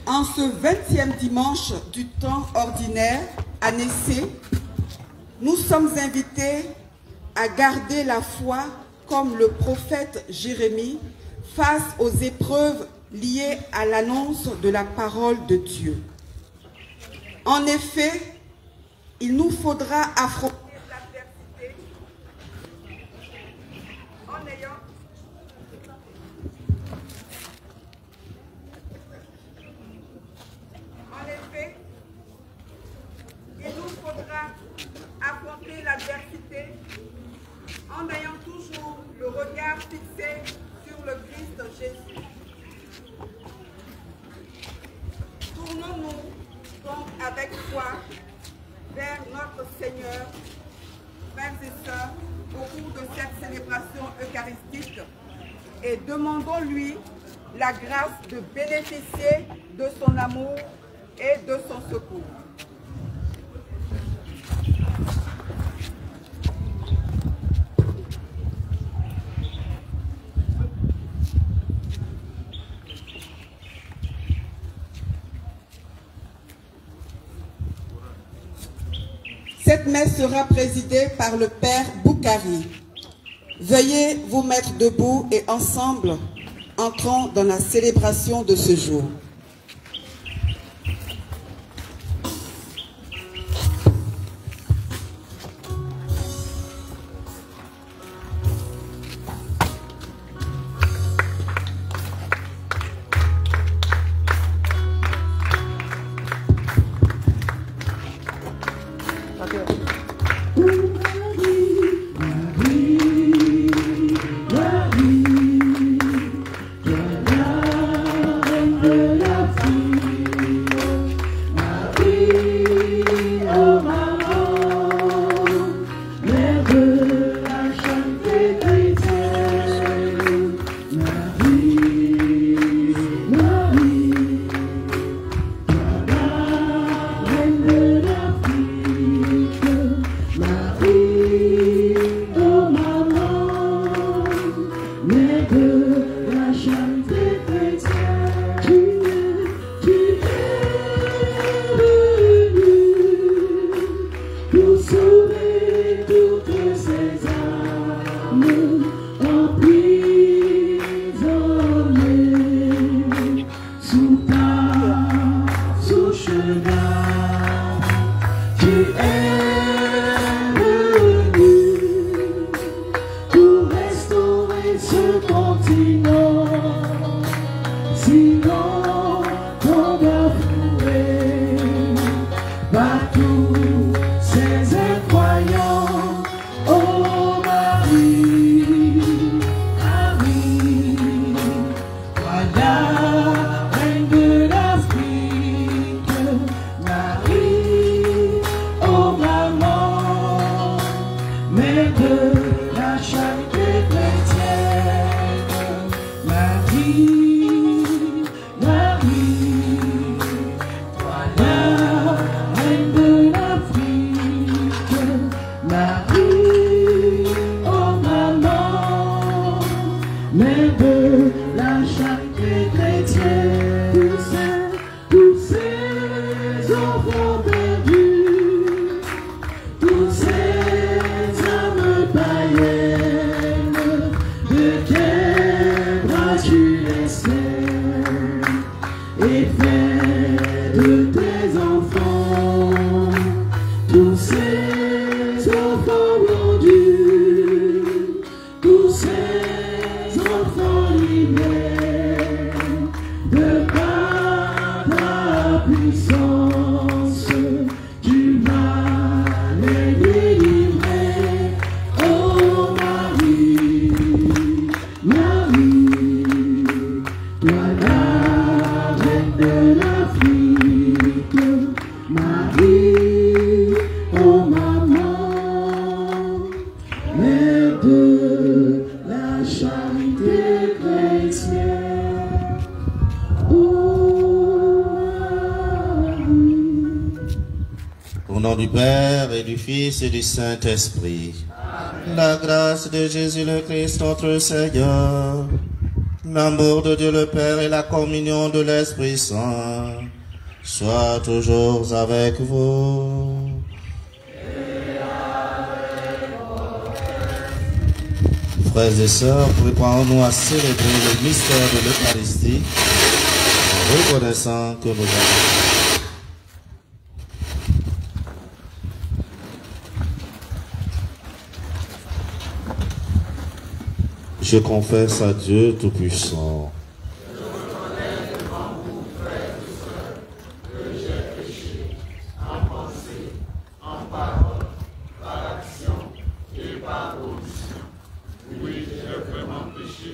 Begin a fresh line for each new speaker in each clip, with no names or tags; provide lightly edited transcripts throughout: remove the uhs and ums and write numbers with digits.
En ce 20e dimanche du temps ordinaire, année C, nous sommes invités à garder la foi comme le prophète Jérémie face aux épreuves liées à l'annonce de la parole de Dieu. En effet, il nous faudra affronter l'adversité en ayant toujours le regard fixé sur le Christ Jésus. Tournons-nous donc avec foi vers notre Seigneur, frères et sœurs, au cours de cette célébration eucharistique et demandons-lui la grâce de bénéficier de son amour et de son secours. Cette messe sera présidée par le Père Boukari. Veuillez vous mettre debout et ensemble, entrons dans la célébration de ce jour.
Et du Saint-Esprit. La grâce de Jésus le Christ, notre Seigneur, l'amour de Dieu le Père et la communion de l'Esprit Saint soient toujours avec vous. Frères et sœurs, préparons-nous à célébrer le mystère de l'Eucharistie, en reconnaissant que nous avons. Je confesse à Dieu Tout-Puissant.
Je reconnais devant vous, frères et sœurs, que j'ai péché en pensée, en parole, par action et par omission. Oui, j'ai vraiment péché.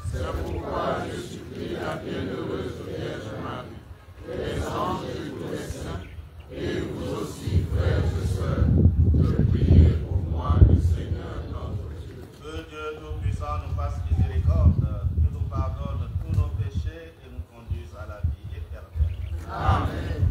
C'est pourquoi je supplie la bienheureuse Vierge Marie, les anges et tous les saints, et vous aussi, frères et sœurs, de prier pour moi, le Seigneur notre Dieu.
Que Dieu Tout-Puissant nous fasse miséricorde, qu'il nous pardonne tous nos péchés et nous conduise à la vie éternelle.
Amen.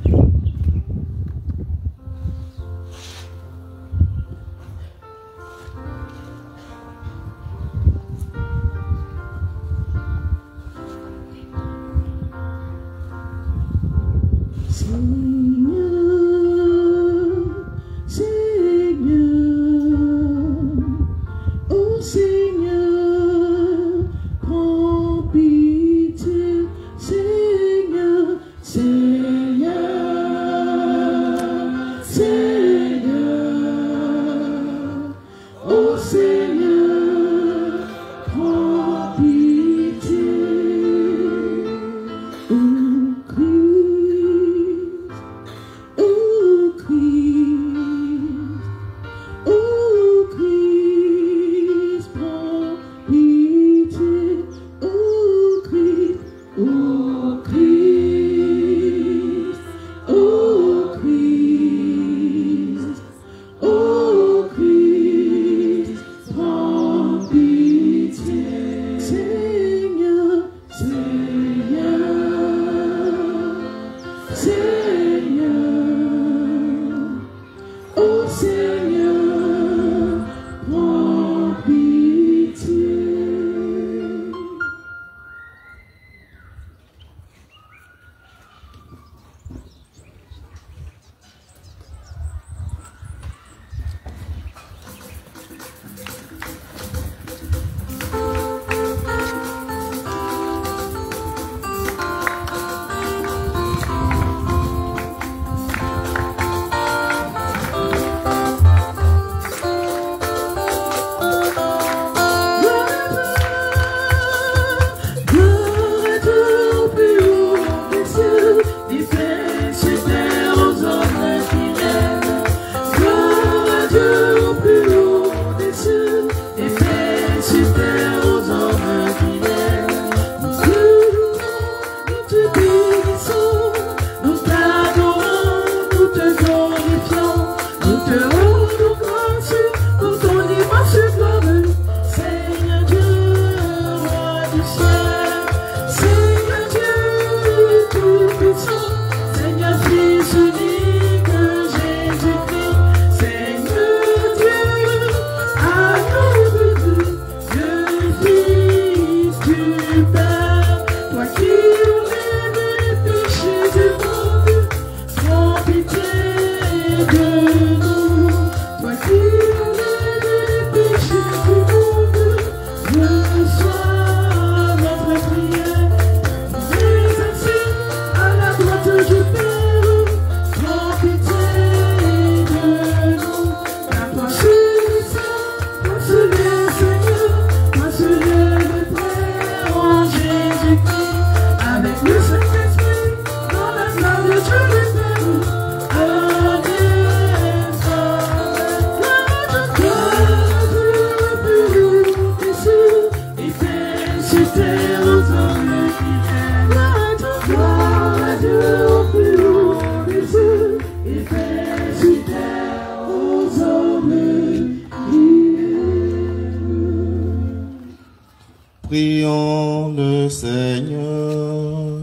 Prions le Seigneur.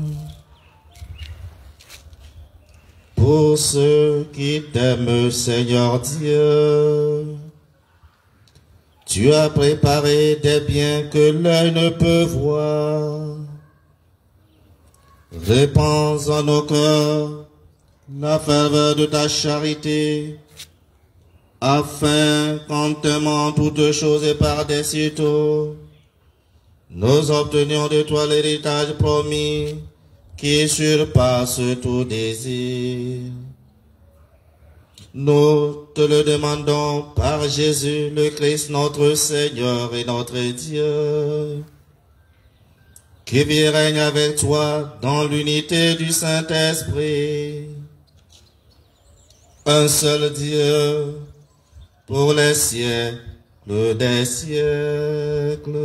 Pour ceux qui t'aiment, Seigneur Dieu, tu as préparé des biens que l'œil ne peut voir Répands en nos cœurs la ferveur de ta charité, afin qu'en t'aimant toutes choses et par-dessus tout, nous obtenions de toi l'héritage promis qui surpasse tout désir. Nous te le demandons par Jésus le Christ, notre Seigneur et notre Dieu, qui vit et règne avec toi dans l'unité du Saint-Esprit, un seul Dieu, pour les siècles des siècles.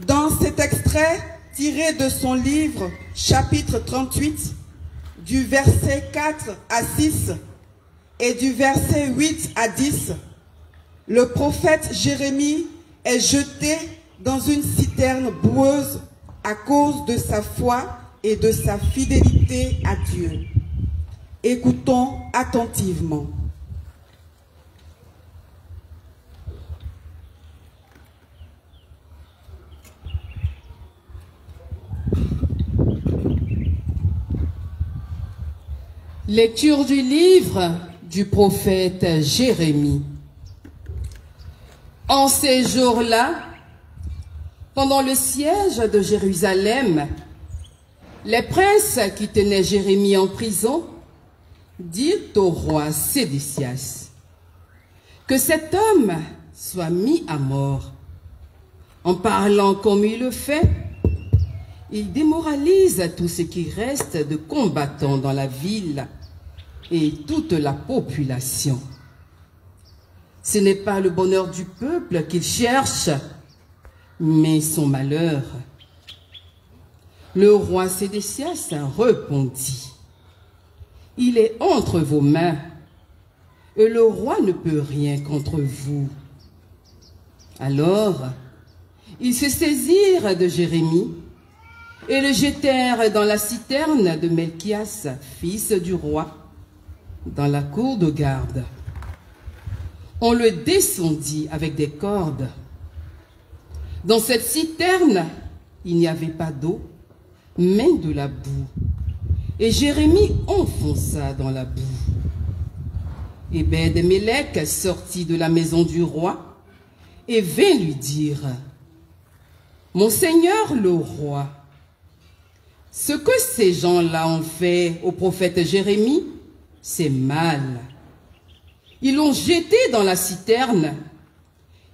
Dans cet extrait tiré de son livre, chapitre 38, du verset 4 à 6 et du verset 8 à 10, le prophète Jérémie est jeté dans une citerne boueuse à cause de sa foi et de sa fidélité à Dieu. Écoutons attentivement.
Lecture du livre du prophète Jérémie. En ces jours-là, pendant le siège de Jérusalem, les princes qui tenaient Jérémie en prison dirent au roi Sédécias que cet homme soit mis à mort. En parlant comme il le fait, il démoralise tout ce qui reste de combattants dans la ville et toute la population. Ce n'est pas le bonheur du peuple qu'il cherche, mais son malheur. Le roi Sédécias répondit: « Il est entre vos mains, et le roi ne peut rien contre vous. » Alors, ils se saisirent de Jérémie et le jetèrent dans la citerne de Melchias, fils du roi, dans la cour de garde. On le descendit avec des cordes. Dans cette citerne, il n'y avait pas d'eau, mais de la boue. Et Jérémie enfonça dans la boue. Ebed-Mélec sortit de la maison du roi et vint lui dire: « Mon seigneur le roi, ce que ces gens-là ont fait au prophète Jérémie, c'est mal. Ils l'ont jeté dans la citerne.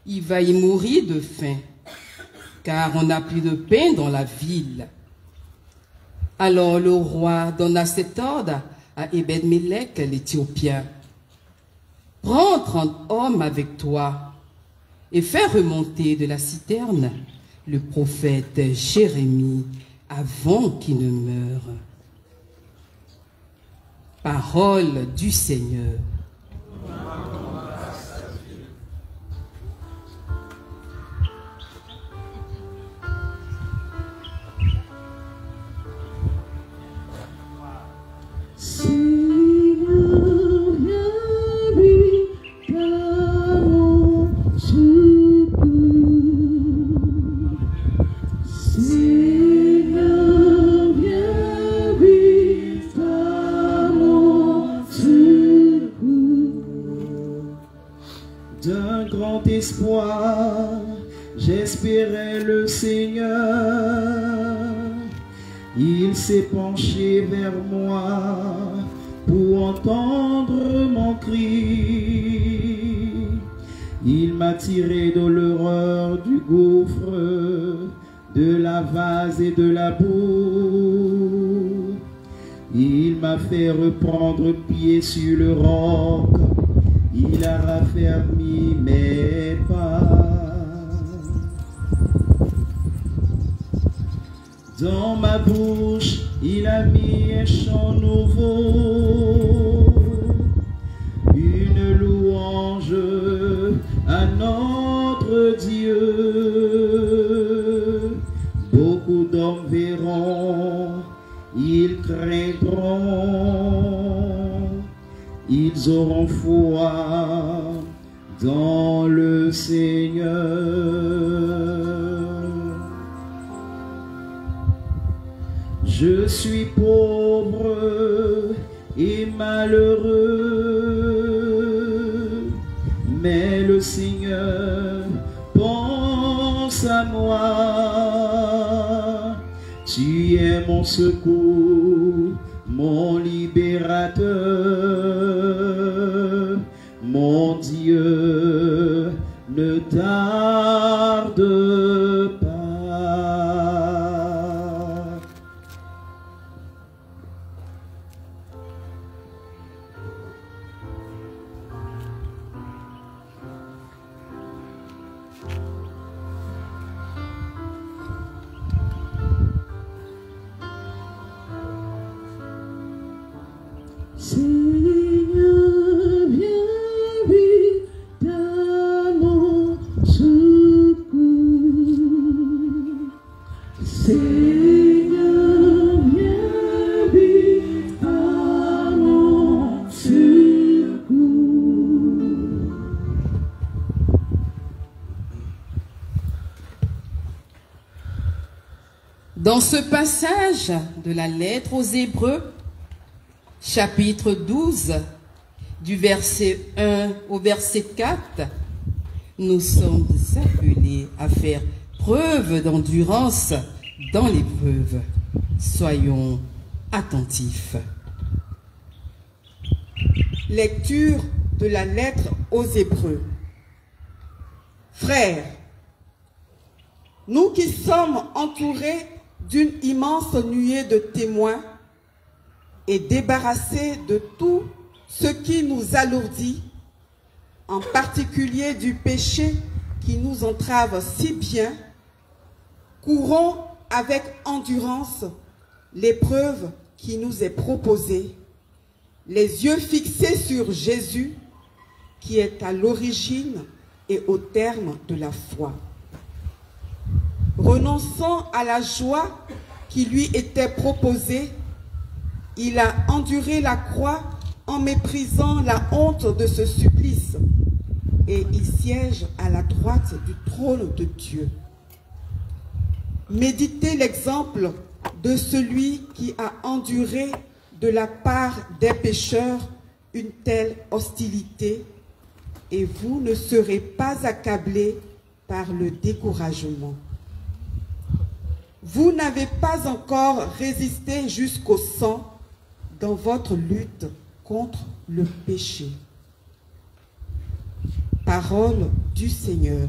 Il va y mourir de faim, car on n'a plus de pain dans la ville. » Alors le roi donna cet ordre à Ebed-Mélec l'Éthiopien: « Prends 30 hommes avec toi et fais remonter de la citerne le prophète Jérémie avant qu'il ne meure. » Parole du Seigneur.
D'un grand espoir, j'espérais le Seigneur. Il s'est penché vers moi pour entendre mon cri. Il m'a tiré de l'horreur du gouffre, de la vase et de la boue. Il m'a fait reprendre pied sur le roc. Il a raffermi mes pas. Dans ma bouche, il a mis un chant nouveau, une louange à notre Dieu. Beaucoup d'hommes verront, ils craindront, ils auront foi dans le Seigneur. Je suis pauvre et malheureux, mais le Seigneur pense à moi. Tu es mon secours, mon libérateur, mon Dieu, ne tarde pas. Seigneur, viens vite à mon secours. Seigneur, viens vite à mon secours.
Dans ce passage de la lettre aux Hébreux, chapitre 12, du verset 1 au verset 4, nous sommes appelés à faire preuve d'endurance dans l'épreuve. Soyons attentifs.
Lecture de la lettre aux Hébreux. Frères, nous qui sommes entourés d'une immense nuée de témoins et débarrassés de tout ce qui nous alourdit, en particulier du péché qui nous entrave si bien, courons avec endurance l'épreuve qui nous est proposée, les yeux fixés sur Jésus, qui est à l'origine et au terme de la foi. Renonçant à la joie qui lui était proposée, il a enduré la croix en méprisant la honte de ce supplice, et il siège à la droite du trône de Dieu. Méditez l'exemple de celui qui a enduré de la part des pécheurs une telle hostilité, et vous ne serez pas accablés par le découragement. Vous n'avez pas encore résisté jusqu'au sang dans votre lutte contre le péché. Parole du Seigneur.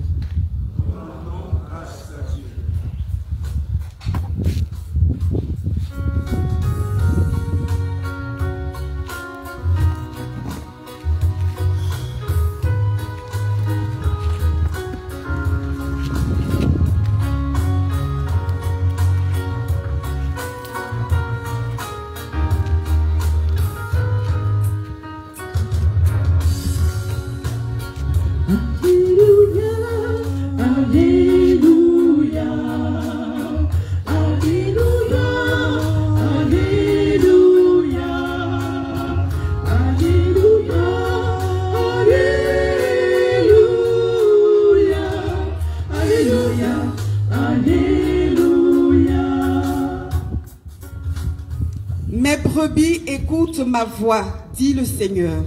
Mes brebis écoutent ma voix, dit le Seigneur.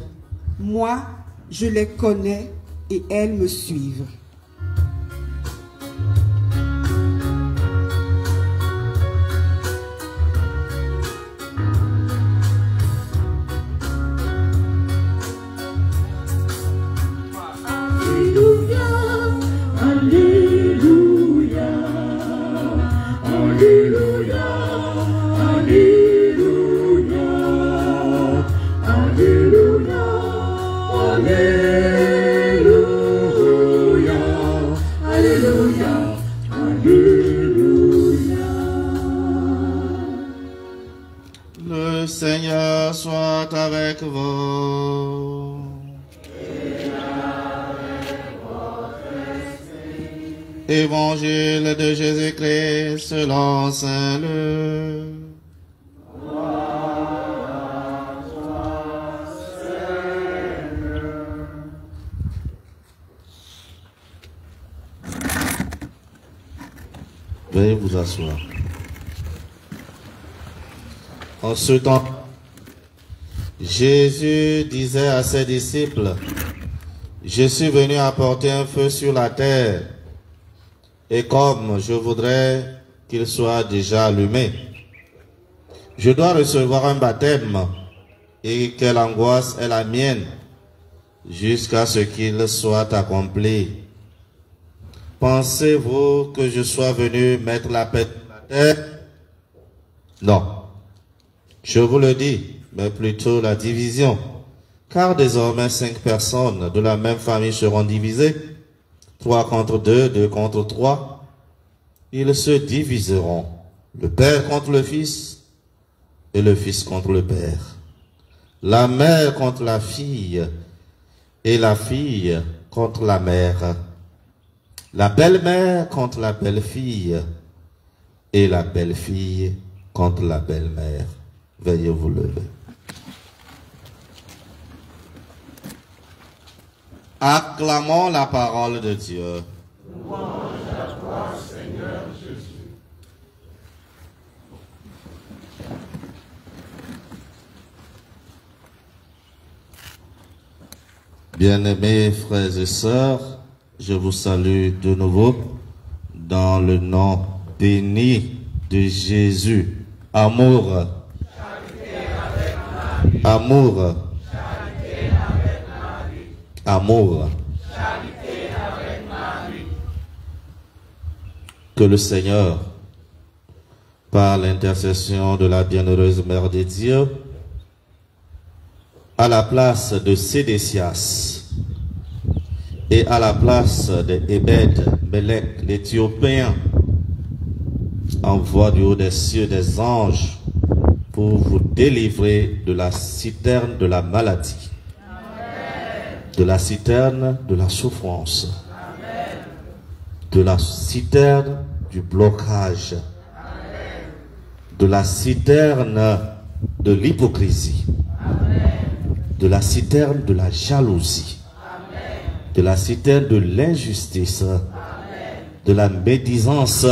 Moi, je les connais et elles me suivent.
Alléluia.
Évangile de Jésus-Christ selon saint Luc. Veuillez vous asseoir. En ce temps, Jésus disait à ses disciples, « Je suis venu apporter un feu sur la terre, et comme je voudrais qu'il soit déjà allumé, je dois recevoir un baptême, et quelle angoisse est la mienne, jusqu'à ce qu'il soit accompli. Pensez-vous que je sois venu mettre la paix sur la terre? Non. Je vous le dis, mais plutôt la division. Car désormais 5 personnes de la même famille seront divisées. 3 contre 2, 2 contre 3. Ils se diviseront. Le père contre le fils et le fils contre le père. La mère contre la fille et la fille contre la mère. La belle-mère contre la belle-fille et la belle-fille contre la belle-mère. Veuillez vous lever. Acclamons la parole de Dieu.
Louange à toi, Seigneur Jésus.
Bien-aimés frères et sœurs, je vous salue de nouveau dans le nom béni de Jésus. Amour. Amour. Amour. Que le Seigneur, par l'intercession de la bienheureuse Mère de Dieu, à la place de Sédécias et à la place de Ebed Melech l'Éthiopien, envoie du haut des cieux des anges pour vous délivrer de la citerne de la maladie, de la citerne de la souffrance, de la citerne du blocage, de la citerne de l'hypocrisie, de la citerne de la jalousie, de la citerne de l'injustice, de la médisance.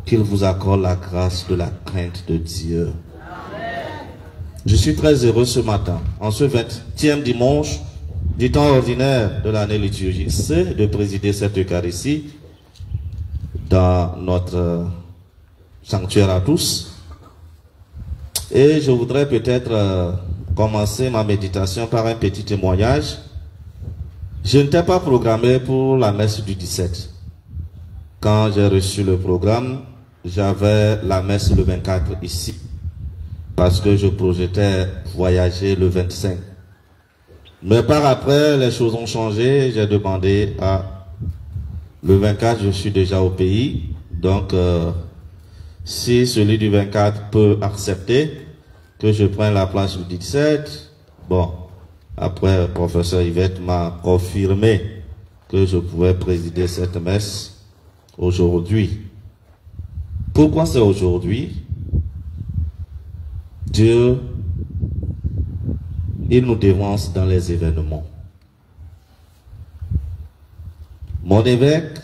Qu'il vous accorde la grâce de la crainte de Dieu. Je suis très heureux ce matin, en ce 20e dimanche du temps ordinaire de l'année liturgique, c'est de présider cette Eucharistie dans notre sanctuaire à tous. Et je voudrais peut-être commencer ma méditation par un petit témoignage. Je n'étais pas programmé pour la messe du 17. Quand j'ai reçu le programme, j'avais la messe le 24 ici, parce que je projetais voyager le 25. Mais par après, les choses ont changé. J'ai demandé à le 24, je suis déjà au pays. Donc, si celui du 24 peut accepter que je prenne la place du 17, bon, après, le professeur Yvette m'a confirmé que je pouvais présider cette messe aujourd'hui. Pourquoi c'est aujourd'hui? Dieu, il nous dévance dans les événements. Mon évêque,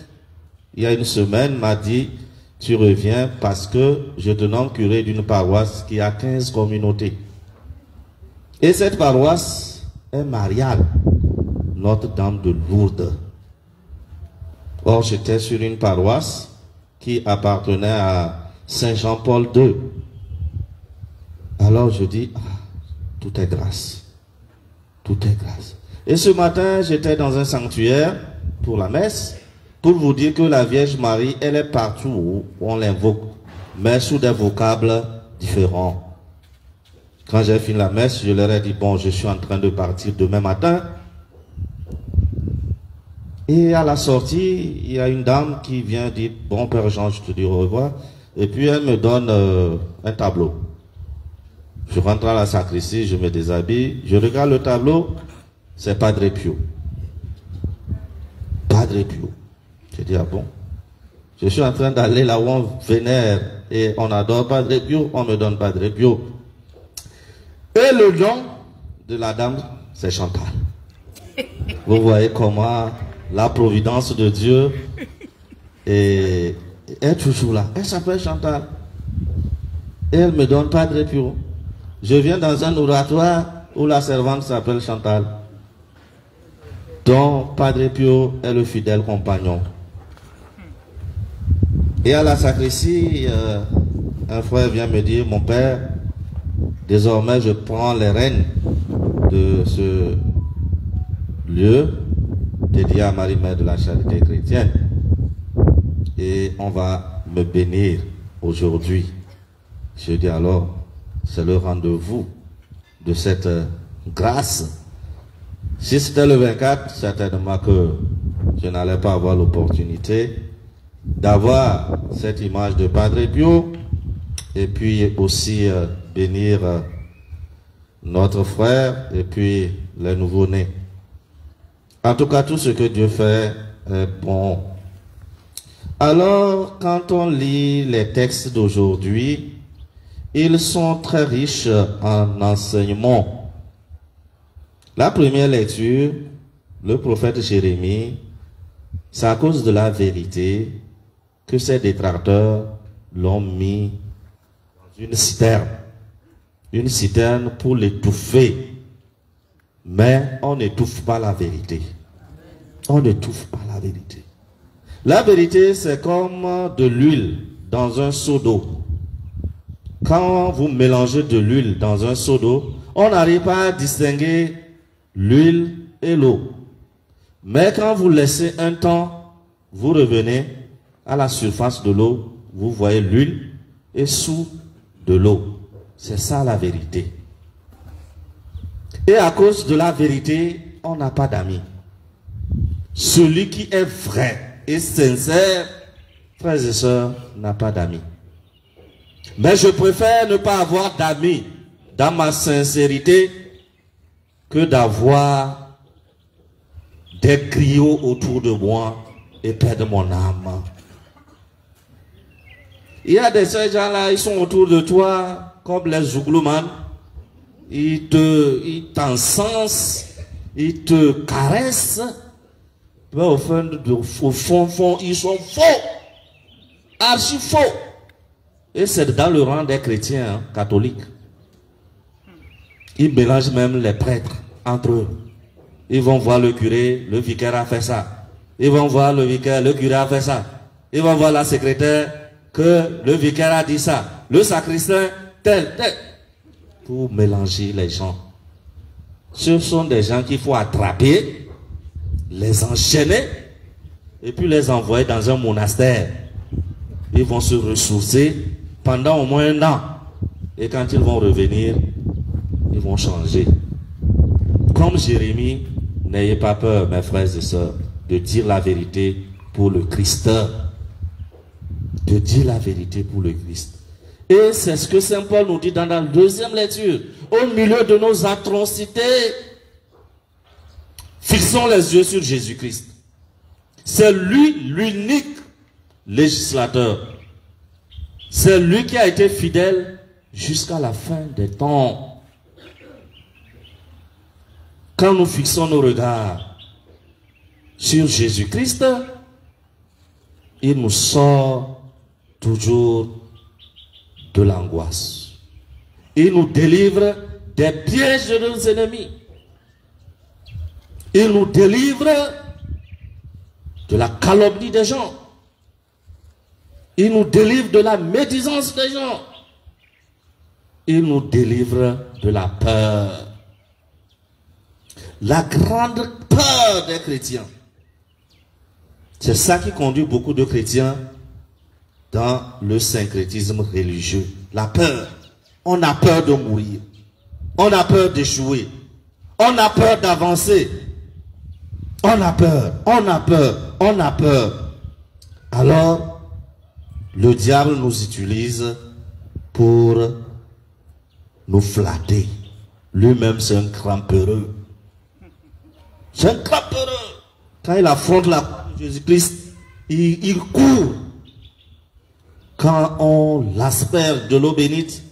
il y a une semaine, m'a dit, tu reviens parce que je te nomme curé d'une paroisse qui a 15 communautés. Et cette paroisse est Mariale, Notre-Dame de Lourdes. Or, j'étais sur une paroisse qui appartenait à Saint Jean-Paul II. Alors je dis, tout est grâce. Tout est grâce. Et ce matin, j'étais dans un sanctuaire pour la messe, pour vous dire que la Vierge Marie, elle est partout où on l'invoque, mais sous des vocables différents. Quand j'ai fini la messe, je leur ai dit, bon, je suis en train de partir demain matin. Et à la sortie, il y a une dame qui vient dire, bon Père Jean, je te dis au revoir. Et puis elle me donne un tableau. Je rentre à la sacristie, je me déshabille, je regarde le tableau, c'est Padre Pio. Padre Padre Pio. J'ai dit, ah bon? Je suis en train d'aller là où on vénère et on adore Padre Pio, on me donne Padre Pio. Et le nom de la dame, c'est Chantal. Vous voyez comment la providence de Dieu est toujours là. Elle s'appelle Chantal. Et elle me donne Padre Pio. Je viens dans un oratoire où la servante s'appelle Chantal, dont Padre Pio est le fidèle compagnon. Et à la sacristie, un frère vient me dire, mon père, désormais je prends les rênes de ce lieu dédié à Marie-Mère de la Charité chrétienne. Et on va me bénir aujourd'hui. Je dis alors, c'est le rendez-vous de cette grâce. Si c'était le 24, certainement que je n'allais pas avoir l'opportunité d'avoir cette image de Padre Pio et puis aussi bénir notre frère et puis les nouveaux-nés. En tout cas, tout ce que Dieu fait est bon. Alors, quand on lit les textes d'aujourd'hui, ils sont très riches en enseignements. La première lecture, le prophète Jérémie, c'est à cause de la vérité que ses détracteurs l'ont mis dans une citerne. Une citerne pour l'étouffer. Mais on n'étouffe pas la vérité. On n'étouffe pas la vérité. La vérité, c'est comme de l'huile dans un seau d'eau. Quand vous mélangez de l'huile dans un seau d'eau, on n'arrive pas à distinguer l'huile et l'eau. Mais quand vous laissez un temps, vous revenez à la surface de l'eau, vous voyez l'huile et sous de l'eau. C'est ça la vérité. Et à cause de la vérité, on n'a pas d'amis. Celui qui est vrai et sincère, frères et sœurs, n'a pas d'amis. Mais je préfère ne pas avoir d'amis dans ma sincérité que d'avoir des griots autour de moi et perdre mon âme. Il y a des gens-là, ils sont autour de toi comme les zouglouman. Ils t'encensent, ils te caressent. Mais au fond, ils sont faux. Archi faux. Et c'est dans le rang des chrétiens catholiques. Ils mélangent même les prêtres entre eux. Ils vont voir le curé, le vicaire a fait ça. Ils vont voir le vicaire, le curé a fait ça. Ils vont voir la secrétaire, que le vicaire a dit ça. Le sacristain, tel. Pour mélanger les gens. Ce sont des gens qu'il faut attraper, les enchaîner, et puis les envoyer dans un monastère. Ils vont se ressourcer pendant au moins 1 an. Et quand ils vont revenir, ils vont changer. Comme Jérémie, n'ayez pas peur, mes frères et sœurs, de dire la vérité pour le Christ. De dire la vérité pour le Christ. Et c'est ce que Saint Paul nous dit dans la deuxième lecture. Au milieu de nos atrocités, fixons les yeux sur Jésus-Christ. C'est lui l'unique législateur. C'est lui qui a été fidèle jusqu'à la fin des temps. Quand nous fixons nos regards sur Jésus-Christ, il nous sort toujours de l'angoisse. Il nous délivre des pièges de nos ennemis. Il nous délivre de la calomnie des gens. Il nous délivre de la médisance des gens. Il nous délivre de la peur. La grande peur des chrétiens. C'est ça qui conduit beaucoup de chrétiens dans le syncrétisme religieux. La peur. On a peur de mourir. On a peur d'échouer. On a peur d'avancer. On a peur. On a peur. On a peur. Alors, le diable nous utilise pour nous flatter. Lui-même, c'est un grand peureux. C'est un grand peureux. Quand il affronte la Jésus-Christ, il court. Quand on l'asperge de l'eau bénite,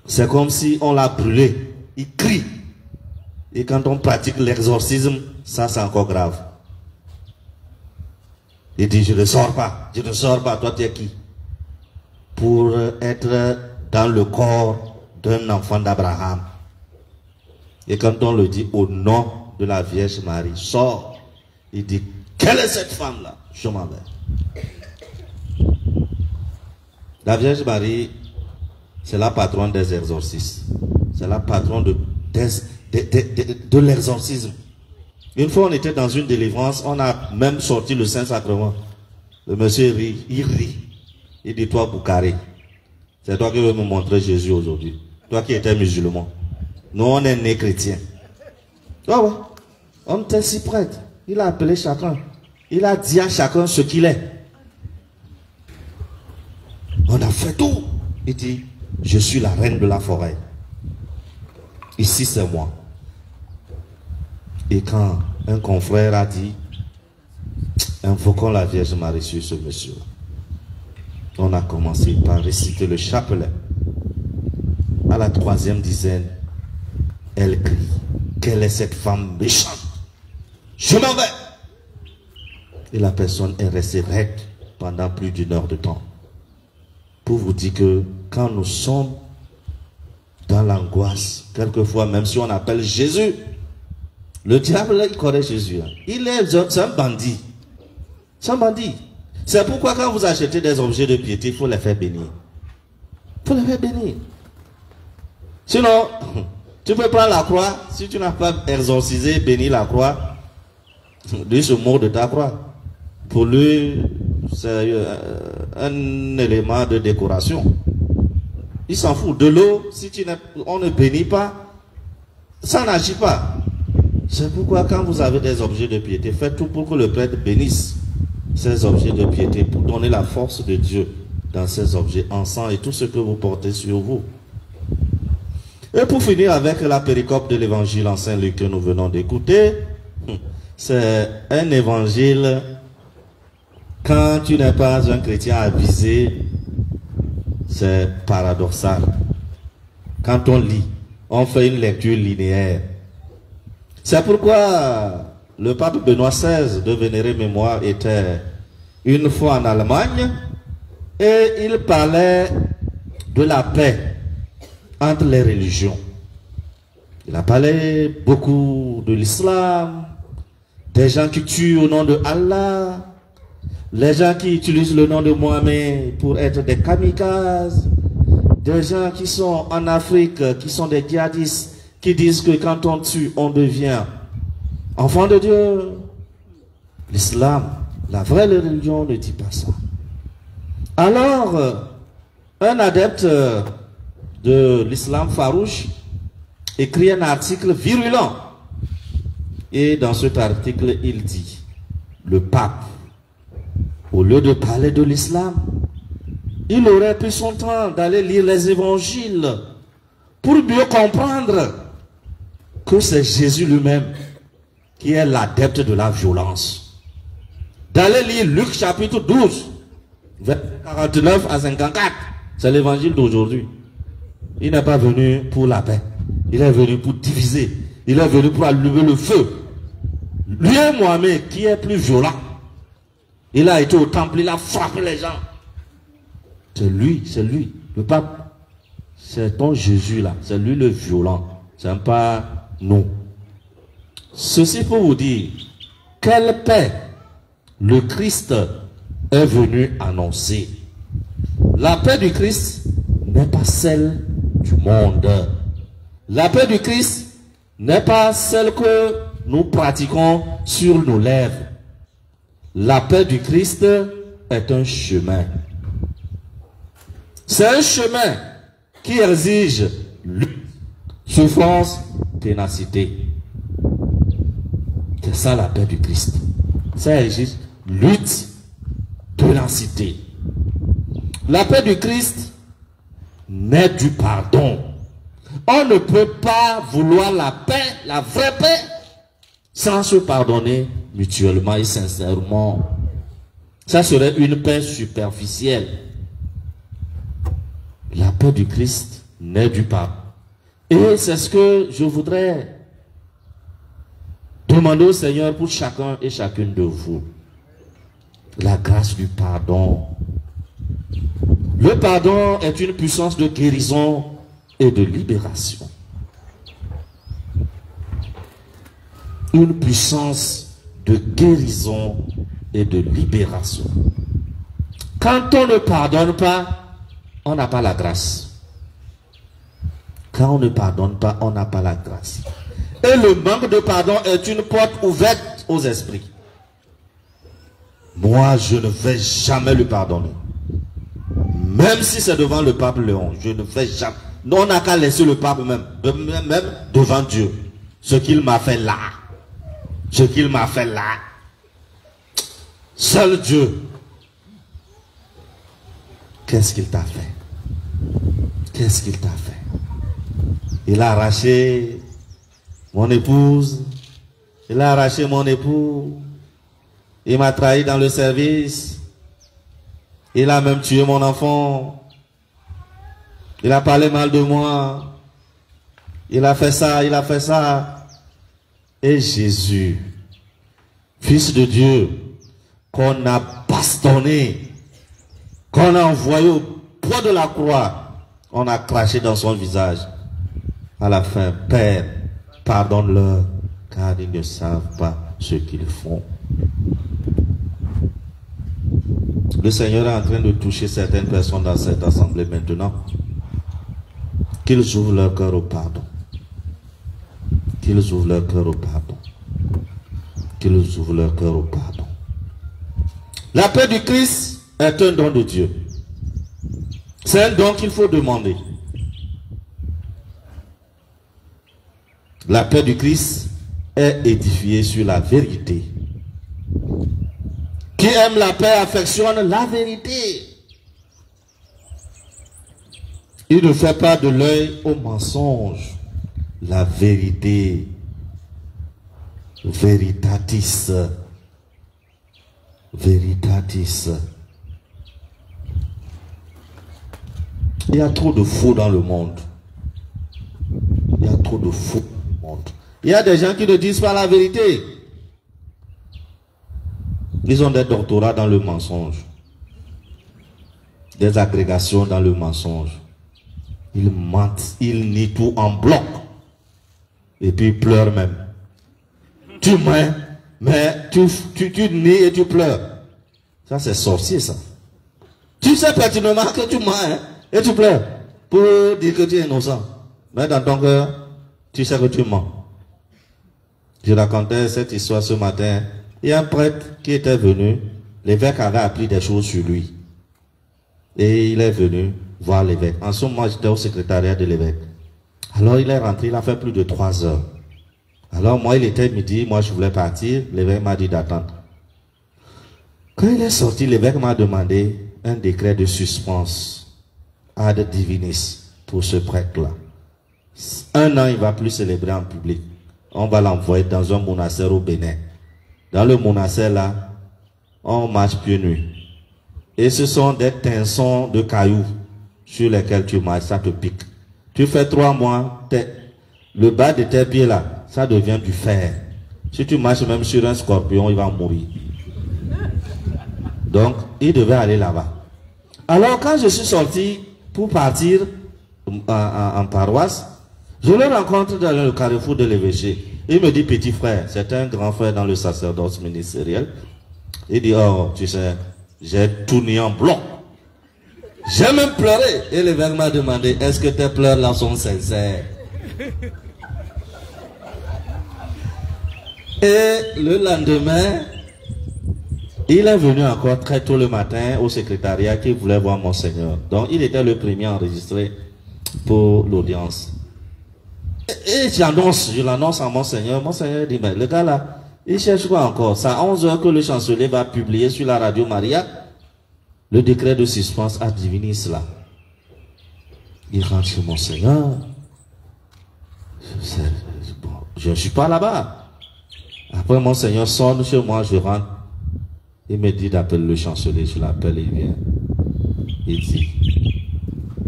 c'est comme si on l'a brûlé. Il crie. Et quand on pratique l'exorcisme, ça c'est encore grave. Il dit, je ne sors pas, toi tu es qui? Pour être dans le corps d'un enfant d'Abraham. Et quand on le dit au nom de la Vierge Marie, sors, il dit, quelle est cette femme-là? Je m'en vais. La Vierge Marie, c'est la patronne des exorcistes. C'est la patronne de l'exorcisme. Une fois, on était dans une délivrance, on a même sorti le Saint-Sacrement. Le monsieur rit, il rit. Il dit, toi, Boukhari, c'est toi qui veux me montrer Jésus aujourd'hui. Toi qui étais musulman. Nous, on est nés chrétiens. Ah ouais. On était si prêtre. Il a appelé chacun. Il a dit à chacun ce qu'il est. On a fait tout. Il dit, je suis la reine de la forêt. Ici, c'est moi. Et quand un confrère a dit, invoquons la Vierge Marie sur ce monsieur, on a commencé par réciter le chapelet. À la 3e dizaine, elle crie, quelle est cette femme méchante? Je m'en vais. Et la personne est restée raide pendant plus d'1 heure de temps. Pour vous dire que quand nous sommes dans l'angoisse, quelquefois même si on appelle Jésus, le diable il connaît Jésus. C'est un bandit. C'est un bandit. C'est pourquoi quand vous achetez des objets de piété, il faut les faire bénir. Il faut les faire bénir. Sinon, tu peux prendre la croix, si tu n'as pas exorcisé, béni la croix, lui se moque de ta croix. Pour lui, c'est un élément de décoration. Il s'en fout. De l'eau, si on ne bénit pas, ça n'agit pas. C'est pourquoi quand vous avez des objets de piété, faites tout pour que le prêtre bénisse ces objets de piété, pour donner la force de Dieu dans ces objets, encens et tout ce que vous portez sur vous. Et pour finir avec la péricope de l'évangile en Saint-Luc que nous venons d'écouter, c'est un évangile, quand tu n'es pas un chrétien avisé, c'est paradoxal. Quand on lit, on fait une lecture linéaire. C'est pourquoi le pape Benoît XVI de vénérée mémoire était une fois en Allemagne et il parlait de la paix entre les religions. Il a parlé beaucoup de l'islam, des gens qui tuent au nom de Allah, les gens qui utilisent le nom de Mohamed pour être des kamikazes, des gens qui sont en Afrique, qui sont des djihadistes, qui disent que quand on tue, on devient enfant de Dieu. L'islam, la vraie religion, ne dit pas ça. Alors, un adepte de l'islam farouche écrit un article virulent. Et dans cet article, il dit, le pape, au lieu de parler de l'islam, il aurait pris son temps d'aller lire les évangiles pour mieux comprendre que c'est Jésus lui-même qui est l'adepte de la violence. D'aller lire Luc chapitre 12, versets 49 à 54, c'est l'évangile d'aujourd'hui. Il n'est pas venu pour la paix, il est venu pour diviser, il est venu pour allumer le feu. Lui et Mohamed, qui est plus violent, il a été au temple, il a frappé les gens. C'est lui, le pape. C'est ton Jésus là, c'est lui le violent, c'est pas nous. Ceci pour vous dire, quelle paix le Christ est venu annoncer. La paix du Christ n'est pas celle du monde. La paix du Christ n'est pas celle que nous pratiquons sur nos lèvres. La paix du Christ est un chemin. C'est un chemin qui exige lutte, souffrance, ténacité. C'est ça la paix du Christ. Ça exige lutte, ténacité. La paix du Christ naît du pardon. On ne peut pas vouloir la paix, la vraie paix, sans se pardonner mutuellement et sincèrement. Ça serait une paix superficielle. La paix du Christ naît du pardon. Et c'est ce que je voudrais demander au Seigneur pour chacun et chacune de vous. La grâce du pardon. Le pardon est une puissance de guérison et de libération. Une puissance de guérison et de libération. Quand on ne pardonne pas, on n'a pas la grâce. Quand on ne pardonne pas, on n'a pas la grâce. Et le manque de pardon est une porte ouverte aux esprits. Moi, je ne vais jamais lui pardonner. Même si c'est devant le pape Léon, je ne vais jamais. On n'a qu'à laisser le pape même devant Dieu. Ce qu'il m'a fait là. Ce qu'il m'a fait là. Seul Dieu. Qu'est-ce qu'il t'a fait? Qu'est-ce qu'il t'a fait? Il a arraché mon épouse. Il a arraché mon époux. Il m'a trahi dans le service. Il a même tué mon enfant. Il a parlé mal de moi. Il a fait ça, il a fait ça. Et Jésus, Fils de Dieu, qu'on a bastonné, qu'on a envoyé au poids de la croix, on a craché dans son visage. À la fin, Père, pardonne-leur, car ils ne savent pas ce qu'ils font. Le Seigneur est en train de toucher certaines personnes dans cette assemblée maintenant. Qu'ils ouvrent leur cœur au pardon. Qu'ils ouvrent leur cœur au pardon. Qu'ils ouvrent leur cœur au pardon. La paix du Christ est un don de Dieu. C'est un don qu'il faut demander. La paix du Christ est édifiée sur la vérité. Qui aime la paix affectionne la vérité. Il ne fait pas de l'œil au mensonge. La vérité, veritatis, veritatis. Il y a trop de faux dans le monde. Il y a trop de faux dans le monde. Il y a des gens qui ne disent pas la vérité. Ils ont des doctorats dans le mensonge. Des agrégations dans le mensonge. Ils mentent, ils nient tout en bloc. Et puis ils pleurent même. Tu mens, mais tu nies et tu pleures. Ça c'est sorcier ça. Tu sais pertinemment que tu mens hein, et tu pleures. Pour dire que tu es innocent. Mais dans ton cœur, tu sais que tu mens. Je racontais cette histoire ce matin. Il y a un prêtre qui était venu. L'évêque avait appris des choses sur lui. Et il est venu voir l'évêque. En ce moment, j'étais au secrétariat de l'évêque. Alors il est rentré, il a fait plus de 3 heures. Alors moi, il était midi, moi je voulais partir. L'évêque m'a dit d'attendre. Quand il est sorti, l'évêque m'a demandé un décret de suspense ad divinis pour ce prêtre-là. 1 an, il ne va plus célébrer en public. On va l'envoyer dans un monastère au Bénin. Dans le monastère là, on marche pieds nus. Et ce sont des tinsons de cailloux sur lesquels tu marches, ça te pique. Tu fais 3 mois, le bas de tes pieds là, ça devient du fer. Si tu marches même sur un scorpion, il va mourir. Donc, il devait aller là-bas. Alors, quand je suis sorti pour partir en paroisse, je le rencontre dans le carrefour de l'évêché. Il me dit, petit frère, c'est un grand frère dans le sacerdoce ministériel. Il dit, oh, tu sais, j'ai tout mis en bloc. J'ai même pleuré. Et l'évêque m'a demandé, est-ce que tes pleurs là sont sincères? Et le lendemain, il est venu encore très tôt le matin au secrétariat qui voulait voir Monseigneur. Donc il était le premier enregistré pour l'audience. Et je l'annonce à Monseigneur. Monseigneur dit, mais le gars là, il cherche quoi encore? C'est à 11 h que le chancelier va publier sur la radio Maria le décret de suspense ad divinis là. Il rentre chez Monseigneur. Je ne suis pas là-bas. Après, mon Seigneur sonne chez moi, je rentre. Il me dit d'appeler le chancelier, je l'appelle, il vient. Il dit,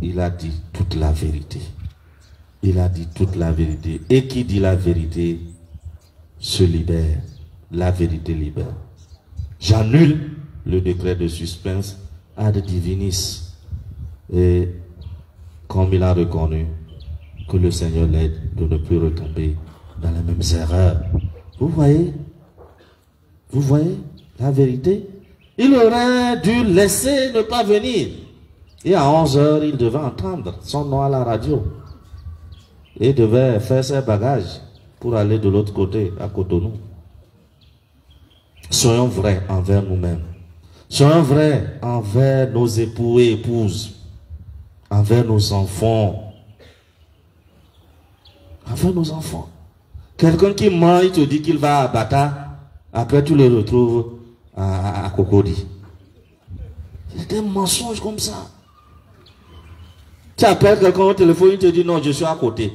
il a dit toute la vérité. Il a dit toute la vérité. Et qui dit la vérité se libère. La vérité libère. J'annule le décret de suspense ad divinis. Et comme il a reconnu que le Seigneur l'aide de ne plus retomber dans les mêmes erreurs. Vous voyez la vérité? Il aurait dû laisser ne pas venir. Et à 11h, il devait entendre son nom à la radio. Il devait faire ses bagages pour aller de l'autre côté, à Cotonou. Soyons vrais envers nous-mêmes. Soyons vrais envers nos époux et épouses. Envers nos enfants. Envers nos enfants. Quelqu'un qui ment, il te dit qu'il va à Bata. Après, tu le retrouves à Cocody. C'est des mensonges comme ça. Tu appelles quelqu'un au téléphone, il te dit non, je suis à côté.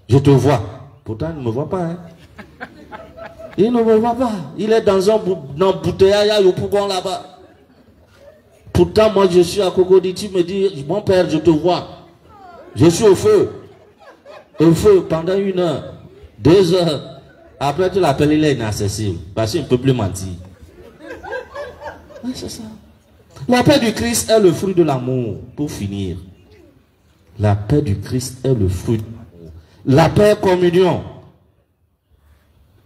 Je te vois. Pourtant, il ne me voit pas. Hein. Il ne me voit pas. Il est dans un embouteillage au Pougon là-bas. Pourtant, moi, je suis à Cocody. Tu me dis, mon père, je te vois. Je suis au feu. Au feu pendant 1 heure, 2 heures. Après, tu l'appelles, il est inaccessible. Parce qu'il ne peut plus mentir. Oui, c'est ça. La paix du Christ est le fruit de l'amour. Pour finir. La paix du Christ est le fruit de l'amour. La paix communion.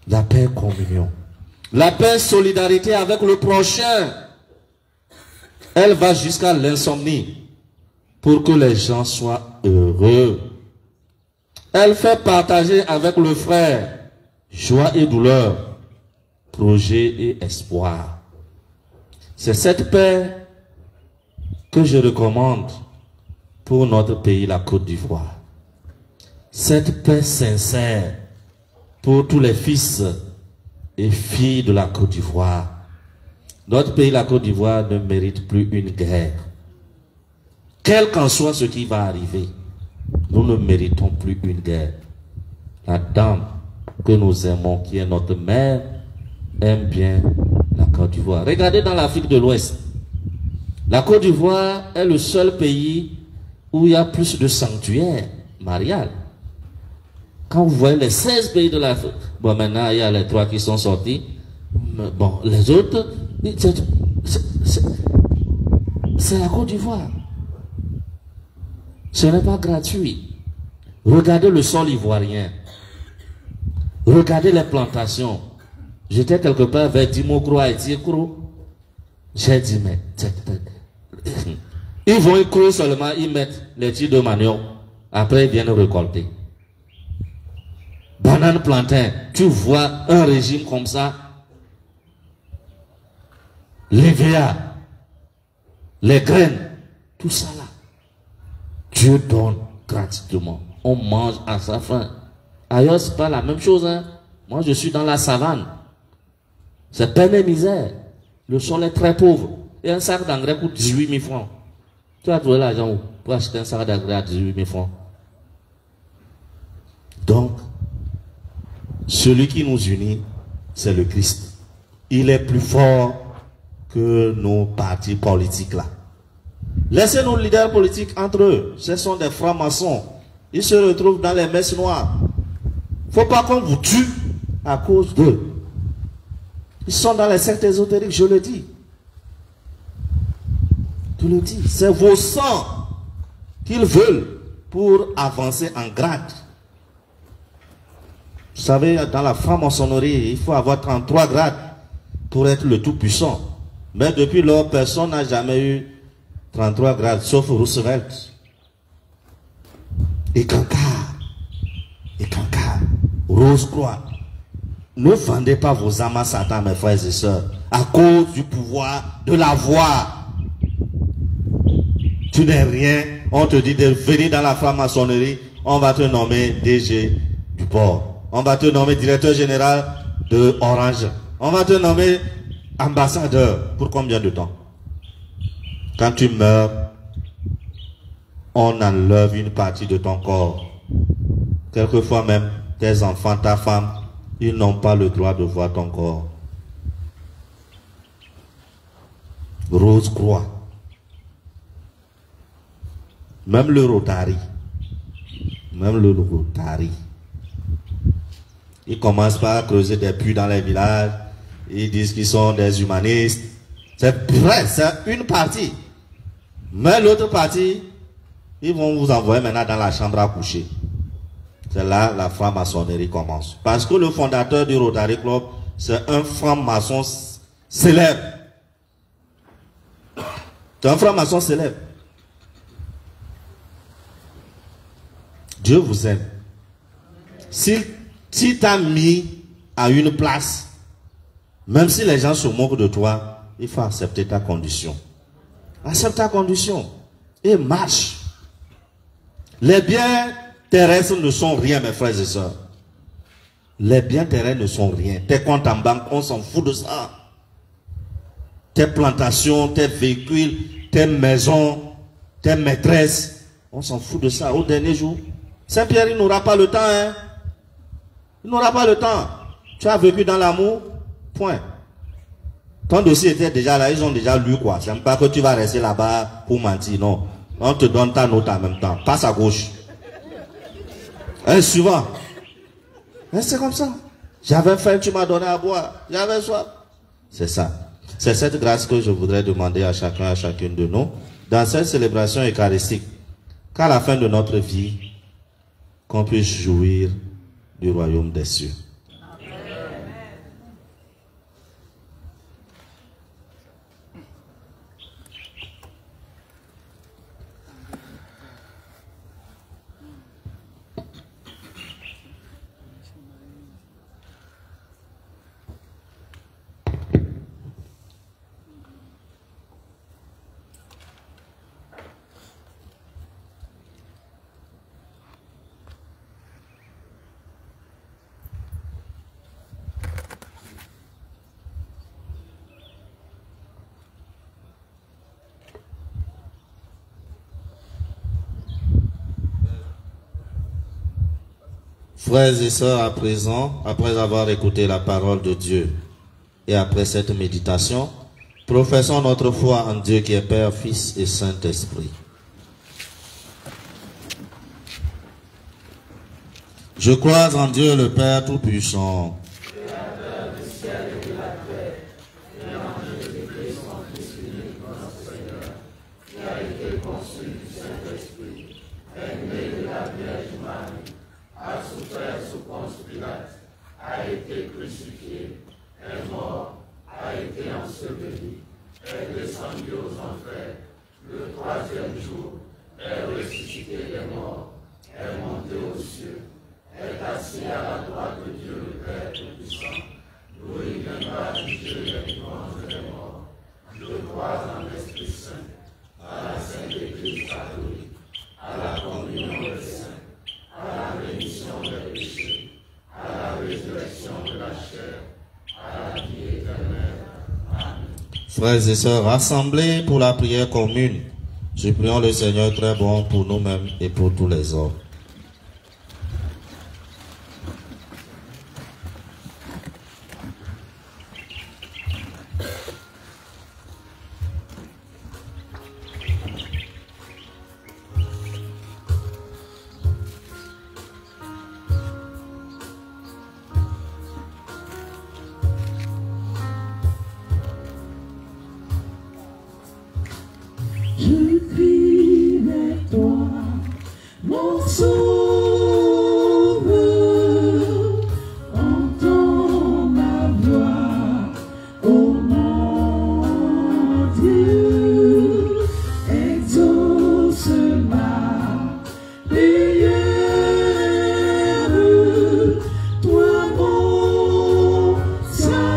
La paix communion. La paix solidarité avec le prochain. Elle va jusqu'à l'insomnie. Pour que les gens soient heureux. Elle fait partager avec le frère joie et douleur, projet et espoir. C'est cette paix que je recommande pour notre pays, la Côte d'Ivoire. Cette paix sincère pour tous les fils et filles de la Côte d'Ivoire. Notre pays, la Côte d'Ivoire, ne mérite plus une guerre. Quel qu'en soit ce qui va arriver, nous ne méritons plus une guerre. La dame que nous aimons, qui est notre mère, aime bien la Côte d'Ivoire. Regardez dans l'Afrique de l'Ouest. La Côte d'Ivoire est le seul pays où il y a plus de sanctuaires mariales. Quand vous voyez les 16 pays de l'Afrique, bon maintenant il y a les 3 qui sont sortis, bon les autres, c'est la Côte d'Ivoire. Ce n'est pas gratuit. Regardez le sol ivoirien. Regardez les plantations. J'étais quelque part vers Dimokro et Tirkro. J'ai dit, mais ils vont écouler seulement, ils mettent les tirs de manioc. Après, ils viennent récolter. Banane plantain, tu vois un régime comme ça. L'EVA, les graines, tout ça là. Dieu donne gratuitement. On mange à sa faim. Ailleurs, c'est pas la même chose. Hein. Moi, je suis dans la savane. C'est peine et misère. Le sol est très pauvre. Et un sac d'engrais coûte 18 000 francs. Tu vas trouver l'argent où pour acheter un sac d'engrais à 18 000 francs. Donc, celui qui nous unit, c'est le Christ. Il est plus fort que nos partis politiques là. Laissez nos leaders politiques entre eux. Ce sont des francs-maçons. Ils se retrouvent dans les messes noires. Il ne faut pas qu'on vous tue à cause d'eux. Ils sont dans les sectes ésotériques, je le dis. Je le dis. C'est vos sangs qu'ils veulent pour avancer en grade. Vous savez, dans la franc-maçonnerie, il faut avoir 33 grades pour être le tout-puissant. Mais depuis lors, personne n'a jamais eu 33 grades, sauf Roosevelt. Et Kankar, Rose-Croix. Ne vendez pas vos âmes à Satan, mes frères et sœurs, à cause du pouvoir de la voix. Tu n'es rien, on te dit de venir dans la franc-maçonnerie, on va te nommer DG du port. On va te nommer directeur général de Orange. On va te nommer ambassadeur. Pour combien de temps? Quand tu meurs, on enlève une partie de ton corps. Quelquefois même, tes enfants, ta femme, ils n'ont pas le droit de voir ton corps. Rose-Croix. Même le Rotary. Ils commencent par creuser des puits dans les villages. Ils disent qu'ils sont des humanistes. C'est vrai, c'est une partie. Mais l'autre partie, ils vont vous envoyer maintenant dans la chambre à coucher. C'est là la franc-maçonnerie commence. Parce que le fondateur du Rotary Club, c'est un franc-maçon célèbre. C'est un franc-maçon célèbre. Dieu vous aime. Si t'as mis à une place, même si les gens se moquent de toi, il faut accepter ta condition. Accepte ta condition et marche. Les biens terrestres ne sont rien, mes frères et sœurs. Les biens terrestres ne sont rien. Tes comptes en banque, on s'en fout de ça. Tes plantations, tes véhicules, tes maisons, tes maîtresses, on s'en fout de ça au dernier jour. Saint-Pierre, il n'aura pas le temps, hein. Il n'aura pas le temps. Tu as vécu dans l'amour, point. Ton dossier était déjà là, ils ont déjà lu quoi. C'est même pas que tu vas rester là-bas pour mentir, non. On te donne ta note en même temps. Passe à gauche. Suivant. C'est comme ça. J'avais faim, tu m'as donné à boire. J'avais soif. C'est ça. C'est cette grâce que je voudrais demander à chacun, à chacune de nous, dans cette célébration eucharistique, qu'à la fin de notre vie, qu'on puisse jouir du royaume des cieux. Frères et sœurs, à présent, après avoir écouté la parole de Dieu et après cette méditation, professons notre foi en Dieu qui est Père, Fils et Saint-Esprit. Je crois en Dieu le Père Tout-Puissant,
Créateur du ciel et de la terre, et en Jésus-Christ, son Fils unique, notre Seigneur, qui a été conçu du Saint-Esprit, est né de la Vierge Marie, a souffert sous Ponce Pilate, a été crucifié, est mort, a été enseveli, est descendu aux enfers, le troisième jour, est ressuscité des morts, est monté aux cieux, est assis à la droite de Dieu le Père Tout-Puissant, d'où il viendra juger les vivants et les morts. Je crois en l'Esprit Saint, à la Sainte Église catholique, à la communion des saints, à la rémission des péchés, à la résurrection de la chair, à la vie éternelle. Amen.
frères et sœurs, rassemblés pour la prière commune, supplions le Seigneur très bon pour nous-mêmes et pour tous les hommes.
Je crie vers toi, mon sauveur, entends ma voix, ô mon Dieu, exauce ma prière, toi mon salut.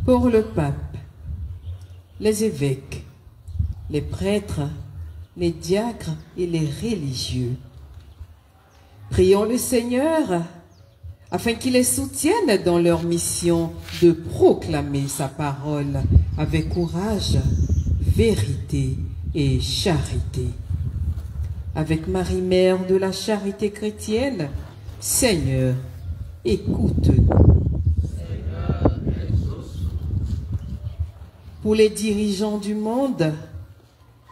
Pour le pape, les évêques, les prêtres, les diacres et les religieux, prions le Seigneur afin qu'il les soutienne dans leur mission de proclamer sa parole avec courage, vérité et charité. Avec Marie, Mère de la charité chrétienne, Seigneur, écoute-nous. Pour les dirigeants du monde,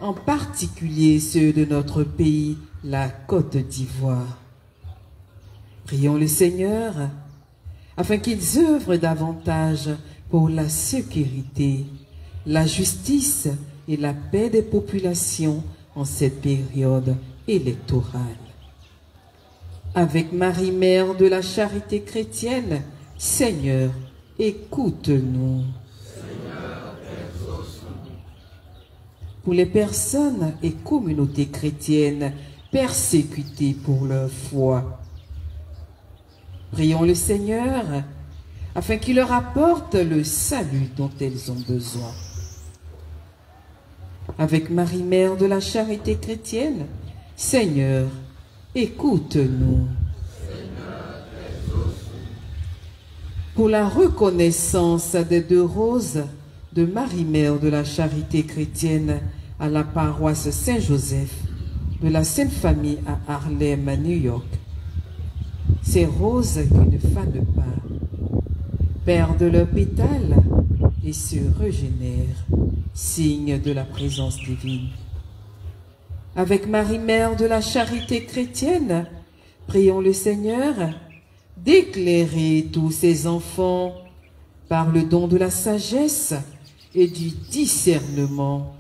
en particulier ceux de notre pays, la Côte d'Ivoire, prions le Seigneur afin qu'ils œuvrent davantage pour la sécurité, la justice et la paix des populations en cette période électorale. Avec Marie, Mère de la charité chrétienne, Seigneur, écoute-nous. Pour les personnes et communautés chrétiennes persécutées pour leur foi, prions le Seigneur afin qu'il leur apporte le salut dont elles ont besoin. Avec Marie, Mère de la charité chrétienne, Seigneur, écoute-nous. Pour la reconnaissance des 2 roses de Marie, Mère de la charité chrétienne à la paroisse Saint-Joseph de la Sainte Famille à Harlem, New York, ces roses qui ne fanent pas, perdent leurs pétales et se régénèrent, signe de la présence divine. Avec Marie, Mère de la charité chrétienne, prions le Seigneur d'éclairer tous ses enfants par le don de la sagesse et du discernement,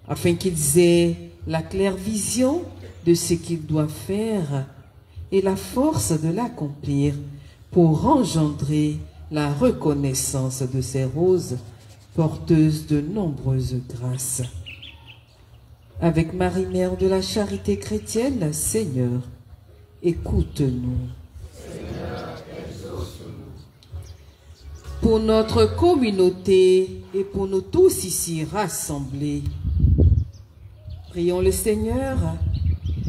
afin qu'ils aient la claire vision de ce qu'ils doivent faire et la force de l'accomplir pour engendrer la reconnaissance de ces roses porteuses de nombreuses grâces. Avec Marie, Mère de la charité chrétienne, Seigneur, écoute-nous. Pour notre communauté et pour nous tous ici rassemblés, prions le Seigneur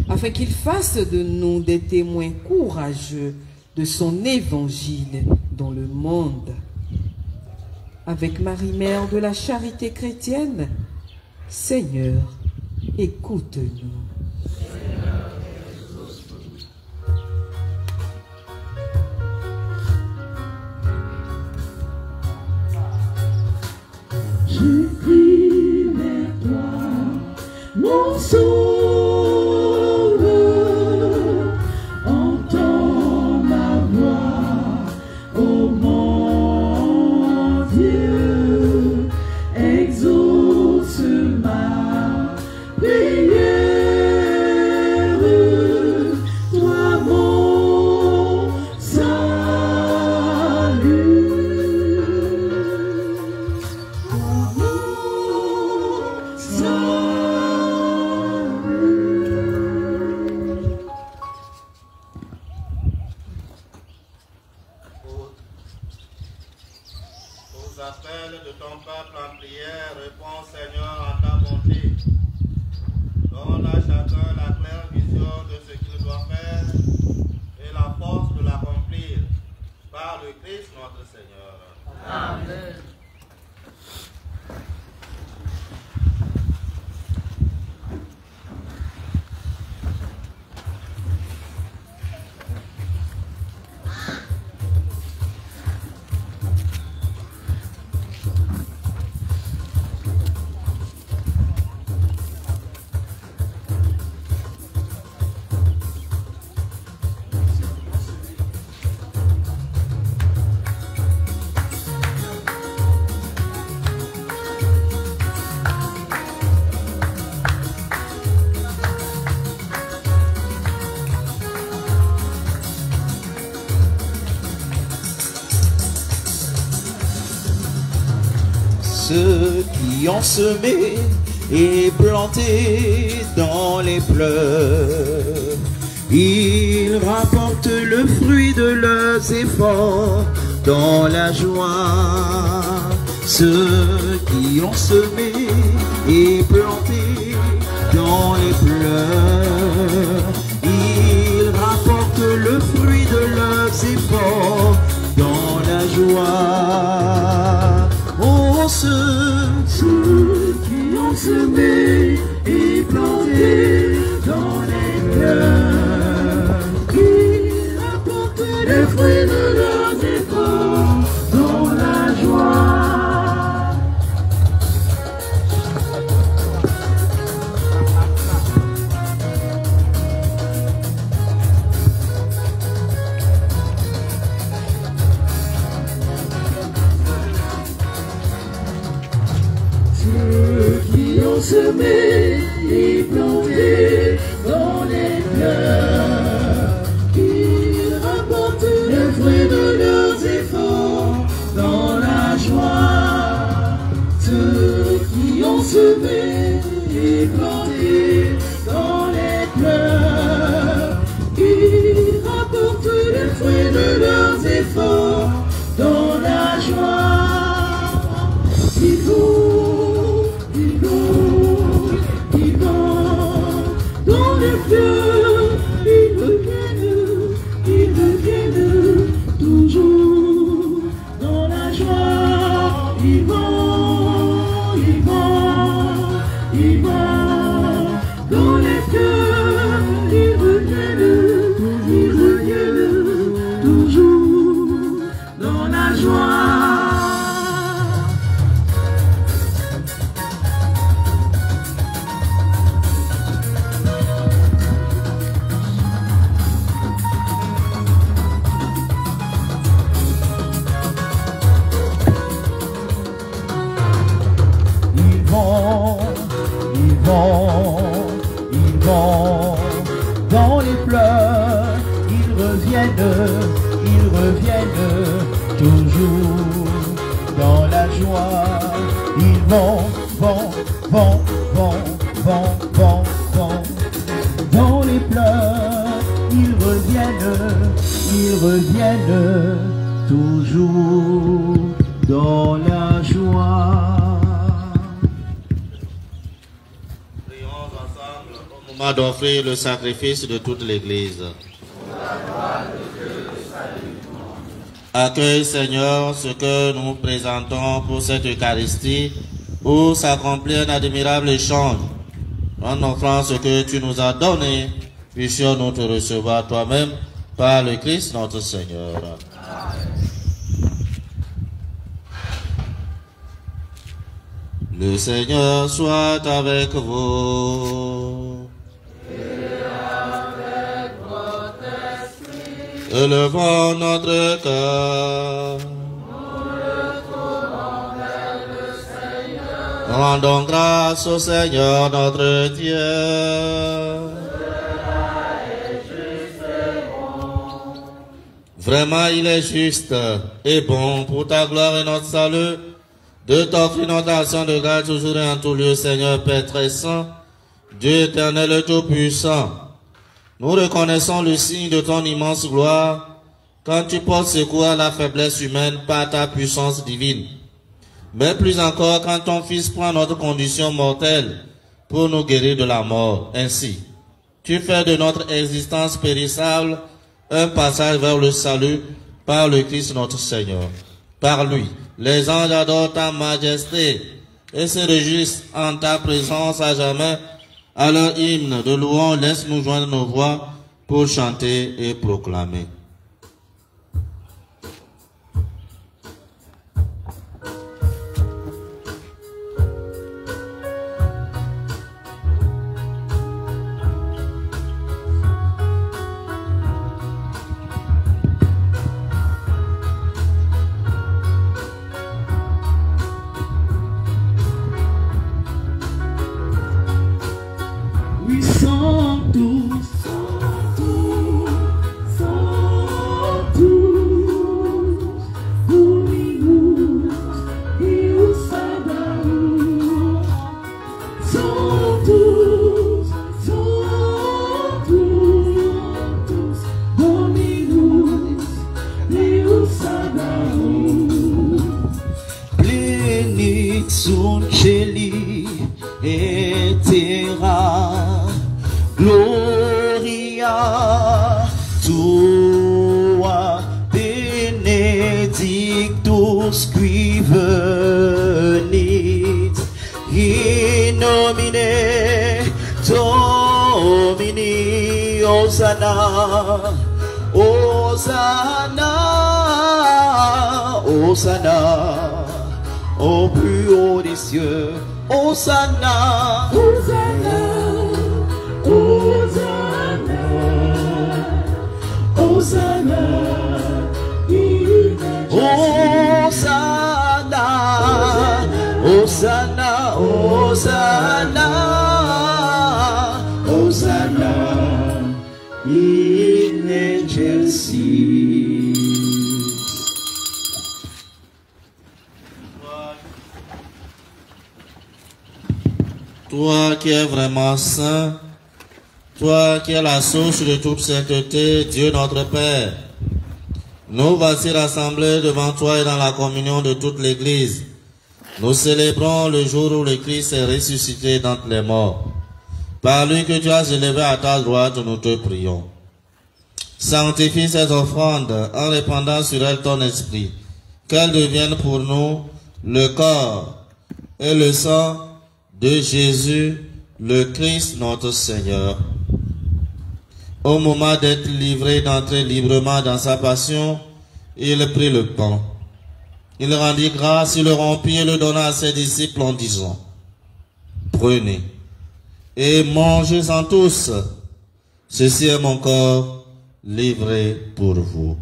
afin qu'il fasse de nous des témoins courageux de son évangile dans le monde. Avec Marie, Mère de la charité chrétienne, Seigneur, écoute-nous.
Je crie vers toi, mon sauveur, entends ma voix, ô mon Dieu, exauce ma prière, toi mon salut.
Aux appels de ton peuple en prière, réponds Seigneur en ta bonté. Donne à chacun la claire vision de ce qu'il doit faire et la force de l'accomplir par le Christ notre Seigneur.
Amen.
Ceux qui ont semé et planté dans les pleurs, ils rapportent le fruit de leurs efforts dans la joie. Ceux qui ont semé et planté dans les pleurs, ils rapportent le fruit de leurs efforts
semés et plantés dans les fleurs, qui apportent les fruits de leurs efforts dans la joie. Semés et plantés dans les fleurs, qui rapportent le fruit de leurs efforts dans la joie. Ceux qui ont semé et planté dans les fleurs, qui rapportent le fruit de leurs efforts dans la joie. Ils vont dans les fleurs, ils reviennent toujours dans la joie. Ils vont dans les fleurs, ils reviennent toujours dans la joie. Ils vont dans les fleurs, ils reviennent toujours dans la joie. Ils vont dans les fleurs, ils reviennent toujours dans la joie.
D'offrir le sacrifice de toute l'Église. Accueille, Seigneur, ce que nous présentons pour cette Eucharistie, où s'accomplit un admirable échange. En offrant ce que tu nous as donné, puissions-nous te recevoir toi-même par le Christ notre Seigneur. Le Seigneur soit avec vous. Élevons notre cœur. Rendons grâce au Seigneur notre Dieu. Vraiment, il est juste et bon pour ta gloire et notre salut de t'offrir notre action de grâce toujours et en tout lieu, Seigneur Père très saint, Dieu éternel et tout-puissant. Nous reconnaissons le signe de ton immense gloire quand tu portes secours à la faiblesse humaine par ta puissance divine. Mais plus encore quand ton Fils prend notre condition mortelle pour nous guérir de la mort. Ainsi, tu fais de notre existence périssable un passage vers le salut par le Christ notre Seigneur. Par lui, les anges adorent ta majesté et se réjouissent en ta présence à jamais. À leur hymne de louange, laisse-nous joindre nos voix pour chanter et proclamer.
Gloria tua, benedictus qui venit in nomine
Domine, Domini, Hosanna, Hosanna, Hosanna, au plus haut des cieux, Hosanna,
Hosanna, Hosanna, Hosanna,
Hosanna, Hosanna, Hosanna, Hosanna, in excelsis.
Toi qui es vraiment saint, toi qui es la source de toute sainteté, Dieu notre Père, nous voici rassemblés devant toi et dans la communion de toute l'Église. Nous célébrons le jour où le Christ est ressuscité d'entre les morts. Par lui que tu as élevé à ta droite, nous te prions. Sanctifie cette offrande en répandant sur elle ton esprit, qu'elle devienne pour nous le corps et le sang de Jésus, le Christ notre Seigneur. Au moment d'être livré d'entrer librement dans sa passion, il prit le pain. Il rendit grâce, il le rompit et le donna à ses disciples en disant, « Prenez et mangez-en tous. Ceci est mon corps livré pour vous. »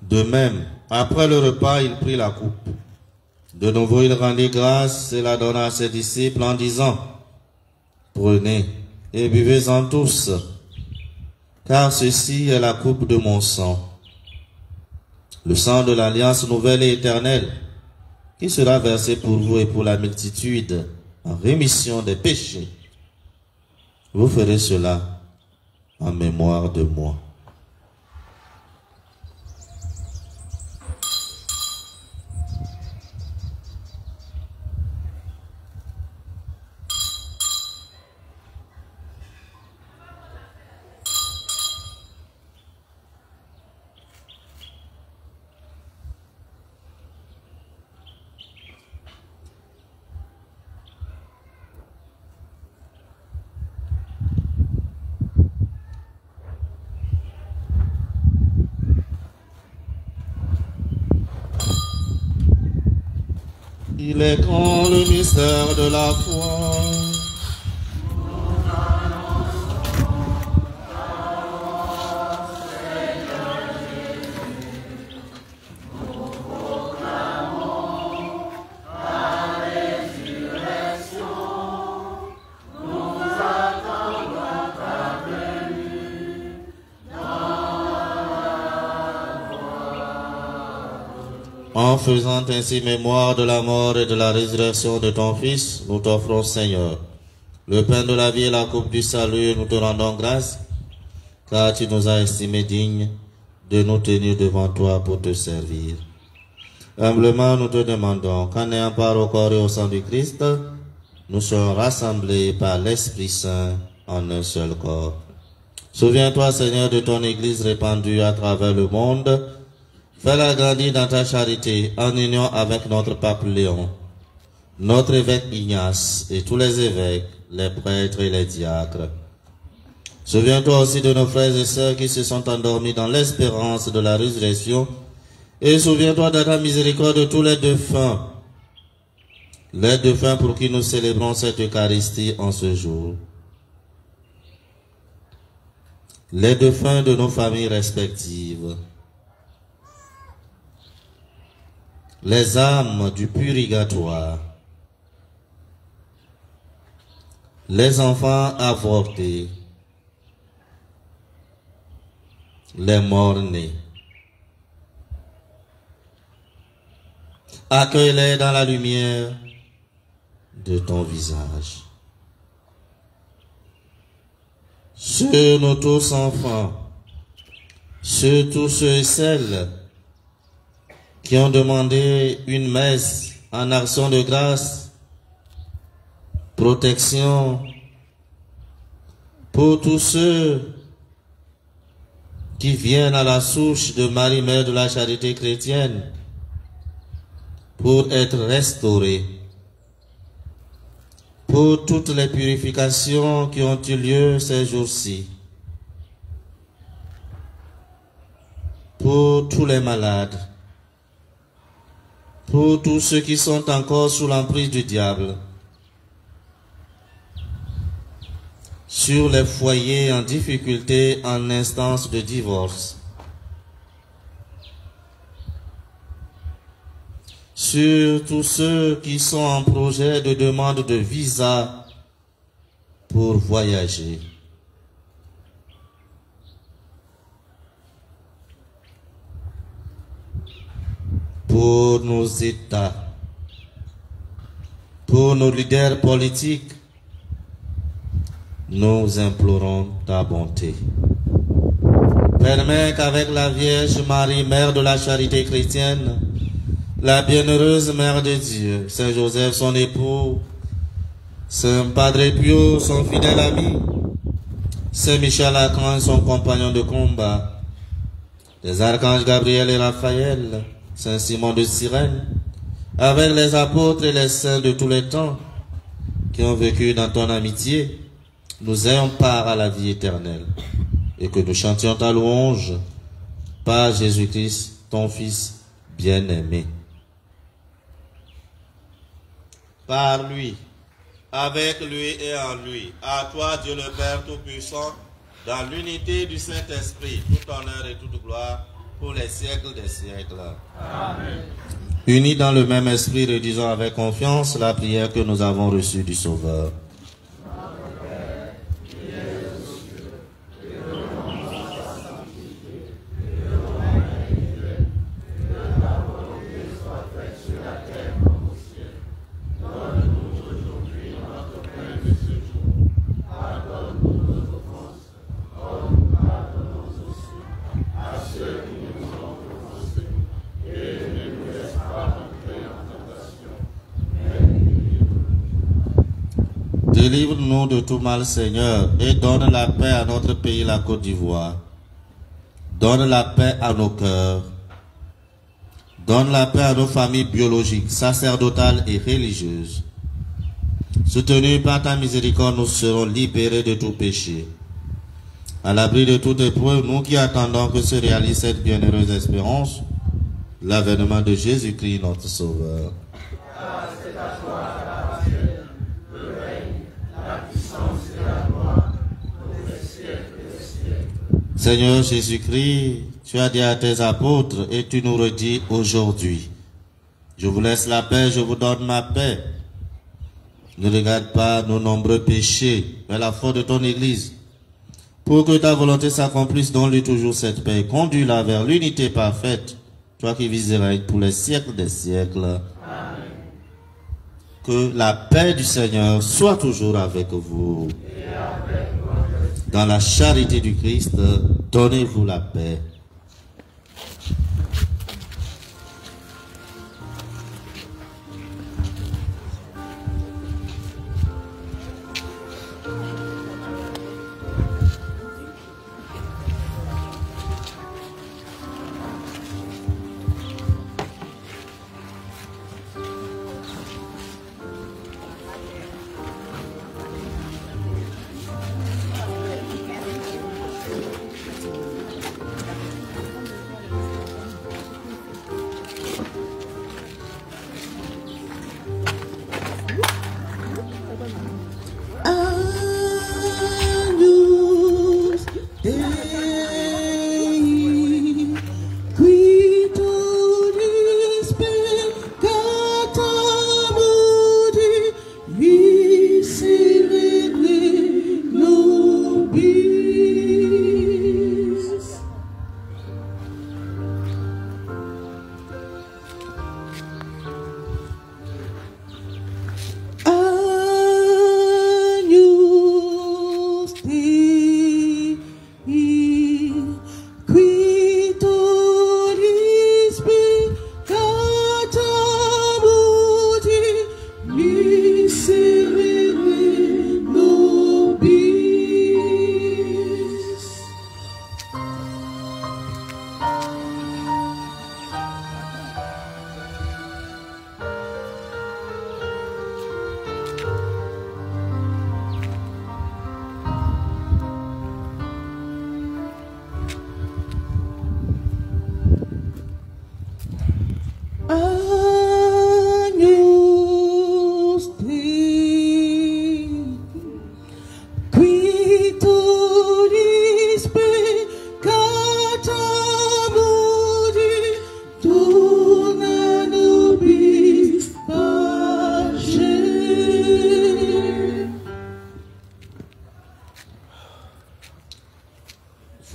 De même, après le repas, il prit la coupe. De nouveau, il rendit grâce et la donna à ses disciples en disant, « Prenez et buvez-en tous, car ceci est la coupe de mon sang, le sang de l'alliance nouvelle et éternelle, qui sera versé pour vous et pour la multitude en rémission des péchés. Vous ferez cela en mémoire de moi. » Il est grand le mystère de la foi. En faisant ainsi mémoire de la mort et de la résurrection de ton Fils, nous t'offrons, Seigneur, le pain de la vie et la coupe du salut, nous te rendons grâce, car tu nous as estimés dignes de nous tenir devant toi pour te servir. Humblement, nous te demandons qu'en ayant part au corps et au sang du Christ, nous soyons rassemblés par l'Esprit Saint en un seul corps. Souviens-toi, Seigneur, de ton Église répandue à travers le monde. Fais-la grandir dans ta charité en union avec notre pape Léon, notre évêque Ignace et tous les évêques, les prêtres et les diacres. Souviens-toi aussi de nos frères et sœurs qui se sont endormis dans l'espérance de la résurrection et souviens-toi de ta miséricorde de tous les défunts pour qui nous célébrons cette Eucharistie en ce jour. Les défunts de nos familles respectives. Les âmes du purgatoire, les enfants avortés, les morts-nés. Accueille-les dans la lumière de ton visage. Sur nous tous enfants, sur tous ceux et celles qui ont demandé une messe en action de grâce, protection, pour tous ceux qui viennent à la souche de Marie, Mère de la Charité chrétienne, pour être restaurés, pour toutes les purifications qui ont eu lieu ces jours-ci, pour tous les malades, pour tous ceux qui sont encore sous l'emprise du diable, sur les foyers en difficulté en instance de divorce, sur tous ceux qui sont en projet de demande de visa pour voyager. Pour nos États, pour nos leaders politiques, nous implorons ta bonté. Permets qu'avec la Vierge Marie, Mère de la Charité chrétienne, la bienheureuse Mère de Dieu, Saint Joseph, son époux, Saint Padre Pio, son fidèle ami, Saint Michel Archange, son compagnon de combat, les archanges Gabriel et Raphaël, Saint Simon de Cyrène, avec les apôtres et les saints de tous les temps qui ont vécu dans ton amitié, nous ayons part à la vie éternelle et que nous chantions ta louange par Jésus-Christ, ton Fils bien-aimé. Par lui, avec lui et en lui, à toi Dieu le Père Tout-Puissant, dans l'unité du Saint-Esprit, tout honneur et toute gloire, pour les siècles des siècles. Amen. Unis dans le même esprit, rédigeons avec confiance la prière que nous avons reçue du Sauveur. Délivre-nous de tout mal, Seigneur, et donne la paix à notre pays, la Côte d'Ivoire. Donne la paix à nos cœurs. Donne la paix à nos familles biologiques, sacerdotales et religieuses. Soutenus par ta miséricorde, nous serons libérés de tout péché. À l'abri de toute épreuve, nous qui attendons que se réalise cette bienheureuse espérance, l'avènement de Jésus-Christ, notre Sauveur. Seigneur Jésus-Christ, tu as dit à tes apôtres et tu nous redis aujourd'hui. Je vous laisse la paix, je vous donne ma paix. Ne regarde pas nos nombreux péchés, mais la foi de ton Église. Pour que ta volonté s'accomplisse, donne-lui toujours cette paix. Conduis-la vers l'unité parfaite, toi qui vis et règnes pour les siècles des siècles. Amen. Que la paix du Seigneur soit toujours avec vous. Dans la charité du Christ, donnez-vous la paix.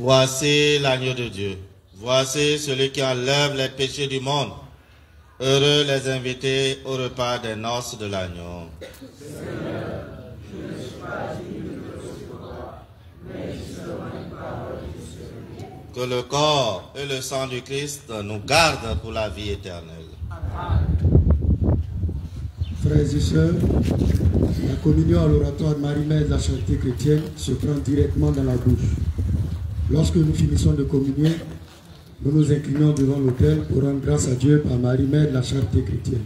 Voici l'agneau de Dieu. Voici celui qui enlève les péchés du monde. Heureux les invités au repas des noces de l'agneau. Que le corps et le sang du Christ nous gardent pour la vie éternelle.
Frères et sœurs, la communion à l'oratoire Marie-Mère de la Charité chrétienne se prend directement dans la bouche. Lorsque nous finissons de communier, nous nous inclinons devant l'autel pour rendre grâce à Dieu par Marie-Mère de la Charité chrétienne.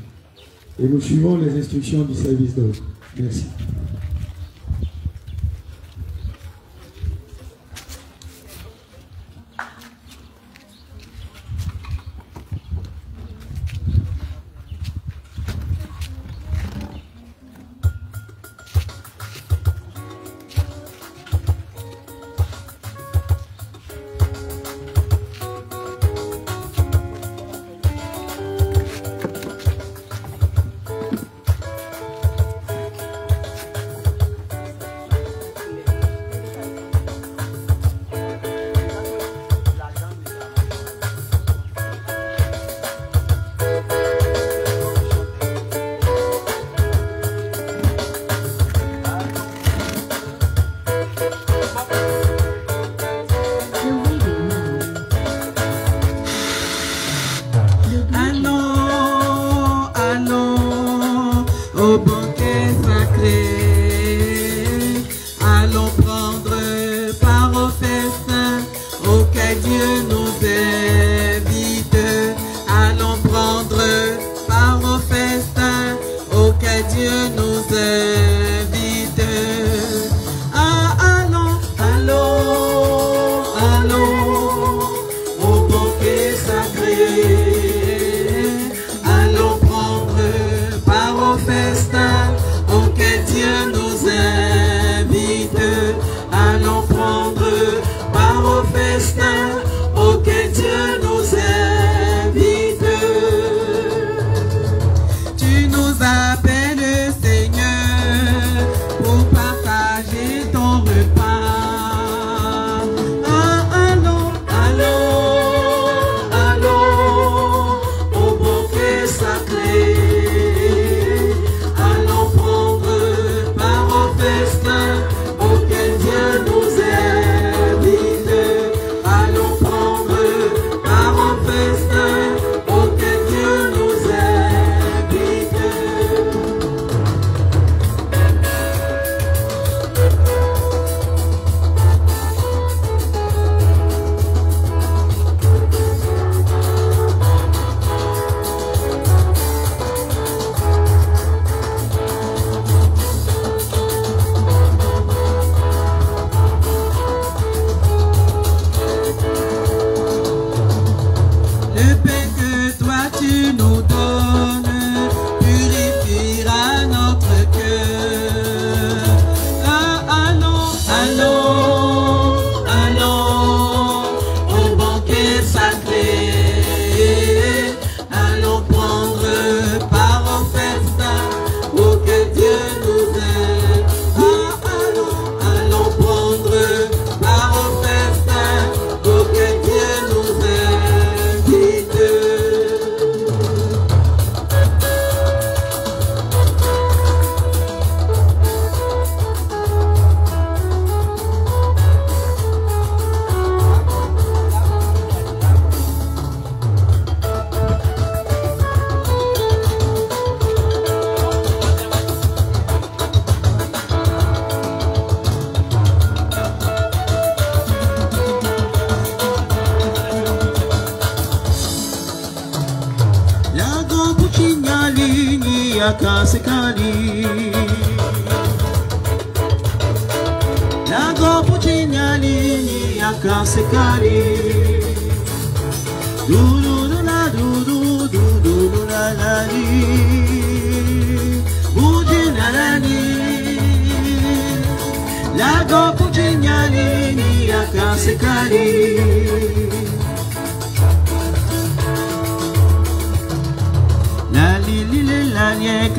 Et nous suivons les instructions du service d'ordre. Merci.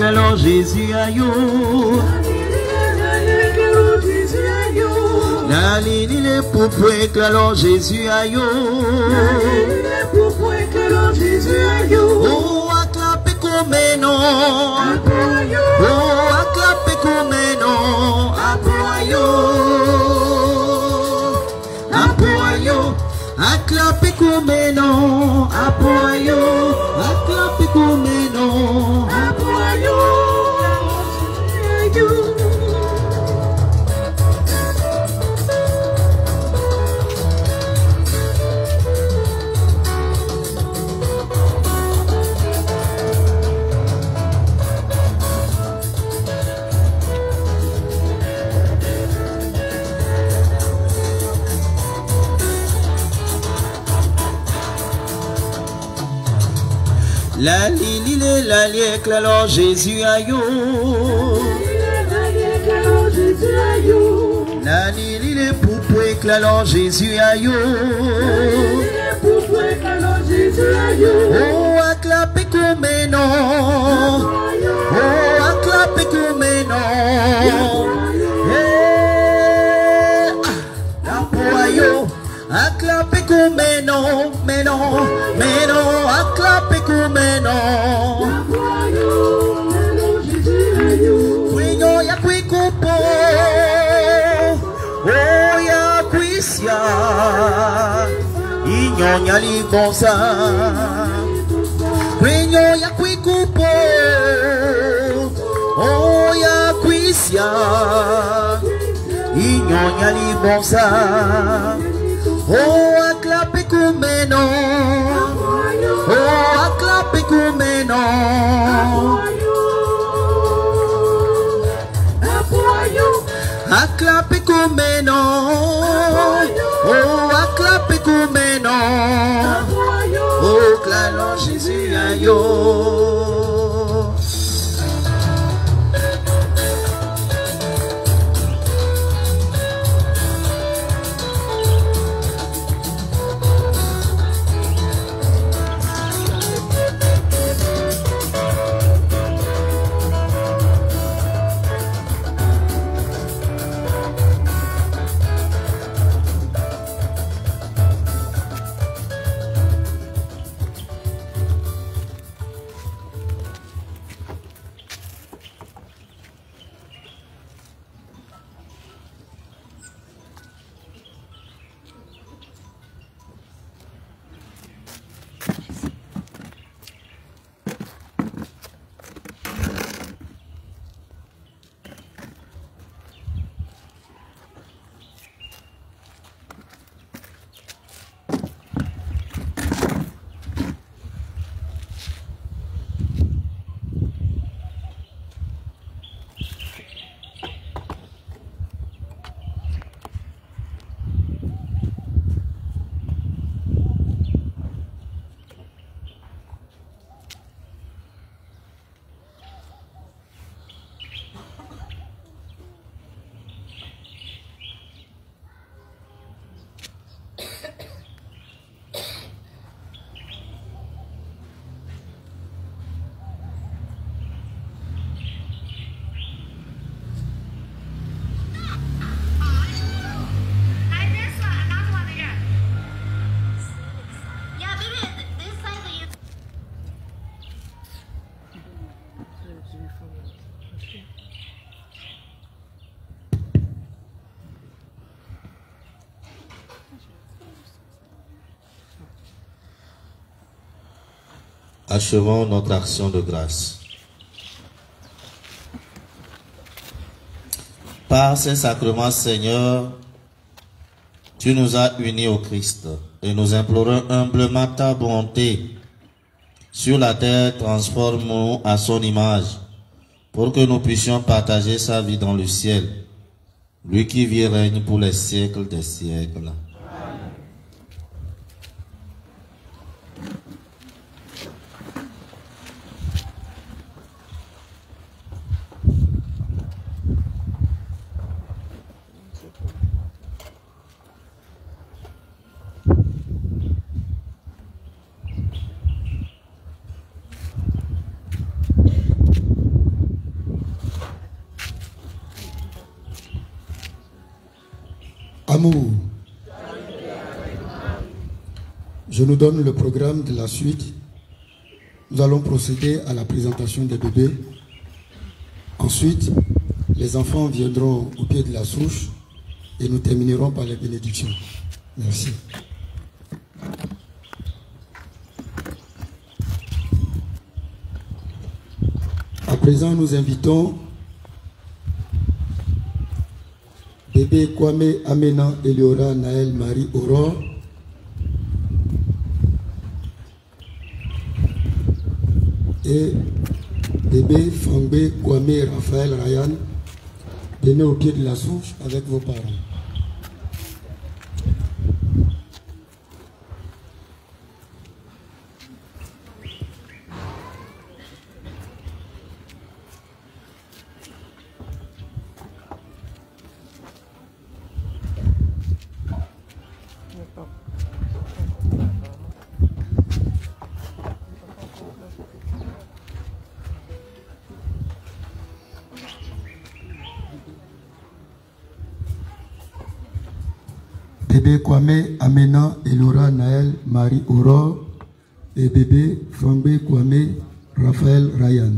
Alors Jésus aïe, la La lili le poupou éclalant Jésus aïe.
La lili le poupou éclalant Jésus aïe.
Oh, acclapé comme non. Oh, acclapé comme non. Apoyo. Apoyo. Acclapé comme non. Apoyo. Acclapé comme non.
Apoyo.
La lili le la liècle alors Jésus aïe. La lili le poupou éclalant Jésus aïe. Oh, acclapé comme non. Oh, acclapé comme non. Apoyo. Acclapé comme non. Mais non. Mais non. Acclapé comme non. Quino ya qui cupo. Oh ya qui sia. Ignonya li bonsa. Quino ya qui cupo. Oh ya qui sia. Ignonya li bonsa. Oh acclapé come non. Oh acclapé come non. Acclapé come non. Oh acclapé come non. Oh clamons Jésus aïe.
Achevons notre action de grâce. Par ces sacrements, Seigneur, tu nous as unis au Christ et nous implorons humblement ta bonté. Sur la terre, transforme-nous à son image pour que nous puissions partager sa vie dans le ciel. Lui qui vit et règne pour les siècles des siècles.
Amour. Je nous donne le programme de la suite. Nous allons procéder à la présentation des bébés. Ensuite, les enfants viendront au pied de la souche et nous terminerons par les bénédictions. Merci. À présent, nous invitons bébé Kwame Amena Eliora Naël Marie Aurore, et bébé Fangbe Kwame Raphaël Ryan, venez au pied de la souche avec vos parents. Bébé Kwame Amena Elora Naël Marie Aurore et bébé Fangbe Kwame Raphaël Ryan.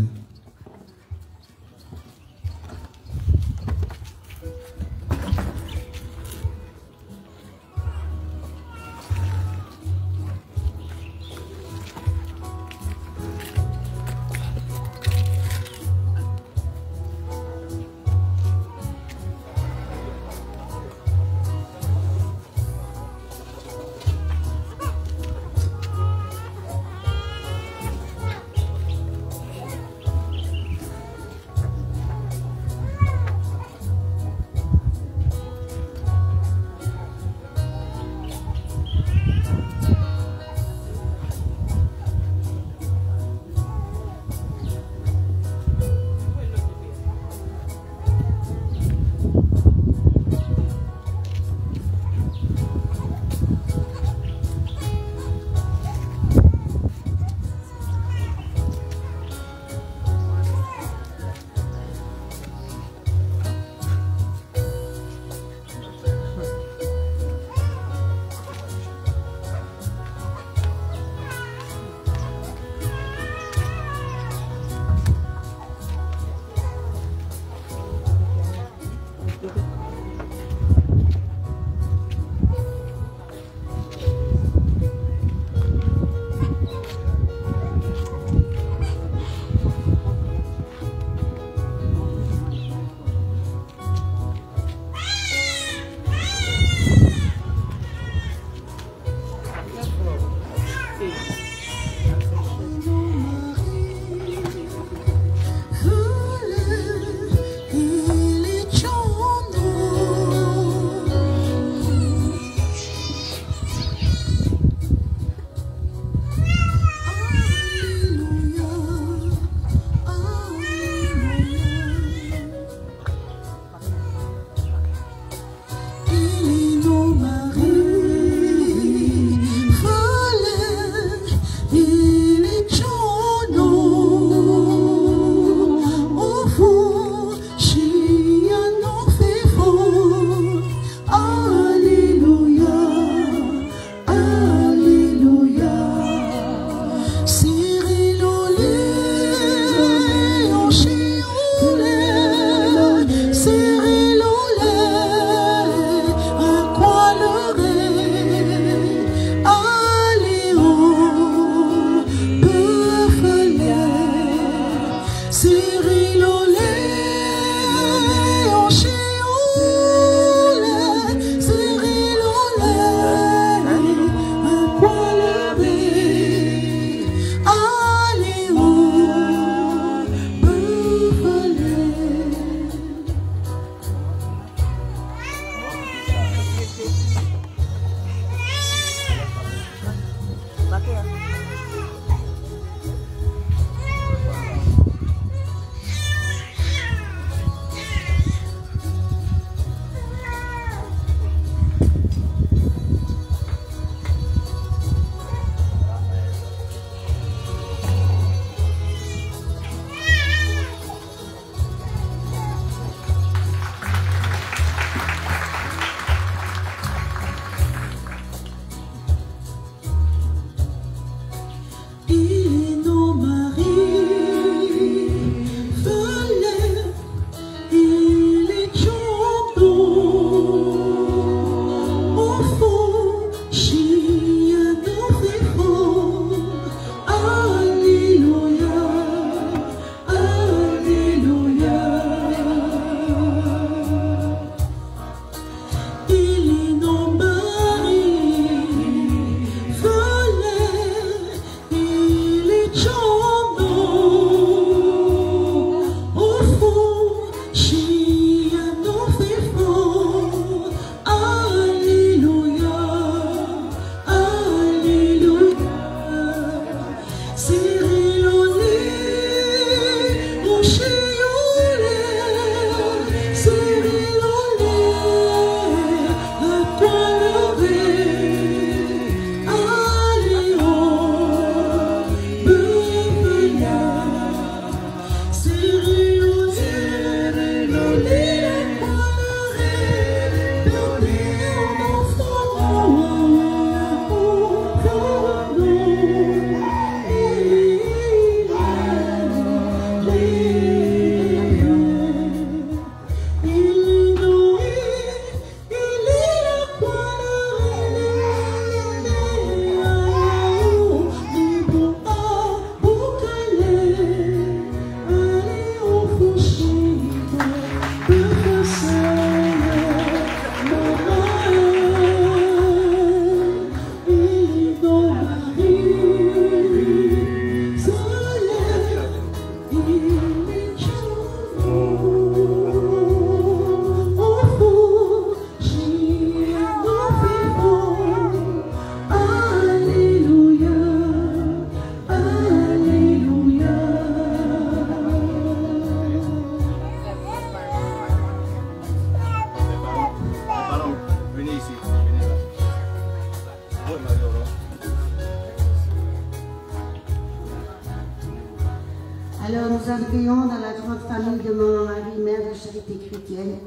Alors nous accueillons dans la grande famille de Maman Marie, mère de Charité Chrétienne,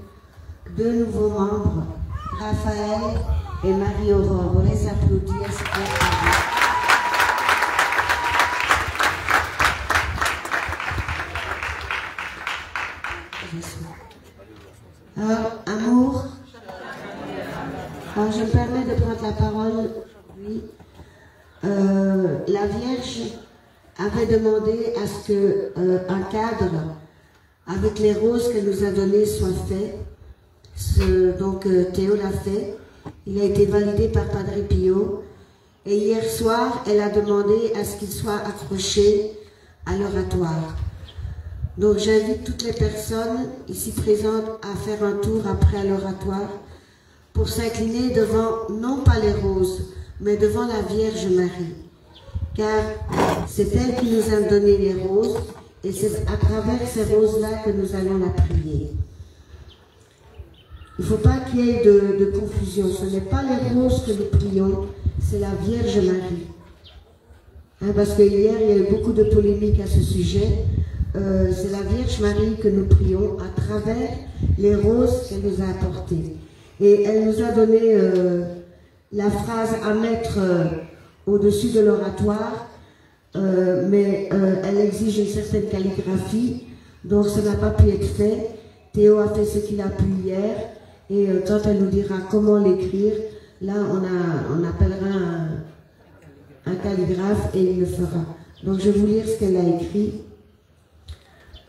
2 nouveaux membres, Raphaël et Marie-Aurore. On les applaudit à ce Alors, amour. Alors, je me permets de prendre la parole. Oui. La Vierge avait demandé à ce que un cadre avec les roses qu'elle nous a données soit fait. Donc Théo l'a fait. Il a été validé par Padre Pio. Et hier soir, elle a demandé à ce qu'il soit accroché à l'oratoire. Donc j'invite toutes les personnes ici présentes à faire un tour après à l'oratoire pour s'incliner devant, non pas les roses, mais devant la Vierge Marie. Car c'est elle qui nous a donné les roses et c'est à travers ces roses-là que nous allons la prier. Il ne faut pas qu'il y ait de confusion. Ce n'est pas les roses que nous prions, c'est la Vierge Marie. Hein, parce que hier, il y a eu beaucoup de polémiques à ce sujet. C'est la Vierge Marie que nous prions à travers les roses qu'elle nous a apportées. Et elle nous a donné la phrase à mettre au-dessus de l'oratoire, mais elle exige une certaine calligraphie, donc ça n'a pas pu être fait. Théo a fait ce qu'il a pu hier, et quand elle nous dira comment l'écrire, là on appellera un calligraphe et il le fera. Donc je vais vous lire ce qu'elle a écrit.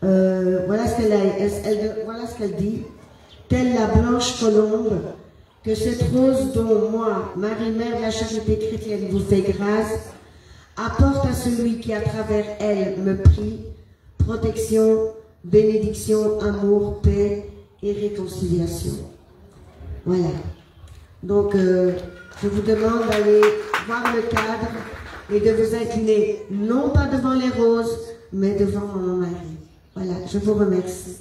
Voilà ce qu'elle dit. Telle la blanche colombe, que cette rose dont moi, Marie-Mère de la Charité Chrétienne, vous fait grâce, apporte à celui qui à travers elle me prie protection, bénédiction, amour, paix et réconciliation. Voilà. Donc, je vous demande d'aller voir le cadre et de vous incliner, non pas devant les roses, mais devant Maman Marie. Voilà, je vous remercie.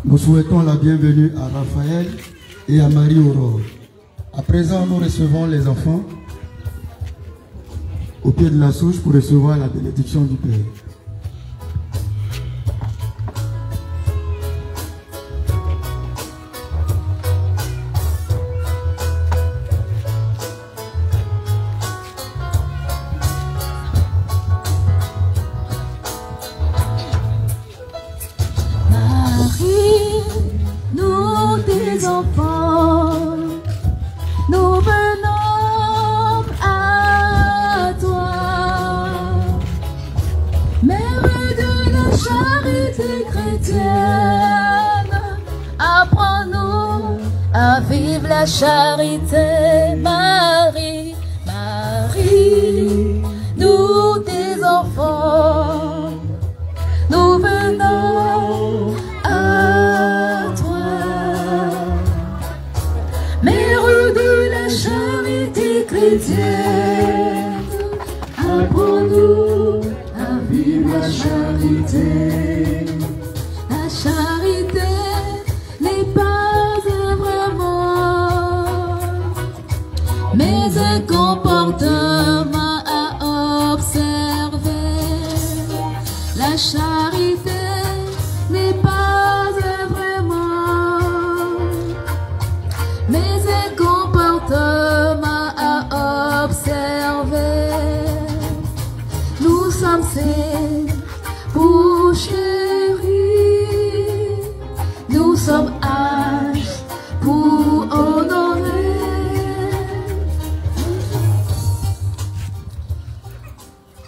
Nous souhaitons la bienvenue à Raphaël et à Marie-Aurore. À présent, nous recevons les enfants au pied de la souche pour recevoir la bénédiction du Père.
La charité, Marie, Marie, nous tes enfants, nous venons à toi. Mère de la charité chrétienne, apprends-nous à vivre la charité. La charité n'est pas mais un comportement à observer. La charité n'est pas un vraiment, mais un comportement à observer. Nous sommes ses pour chérir, nous sommes âges pour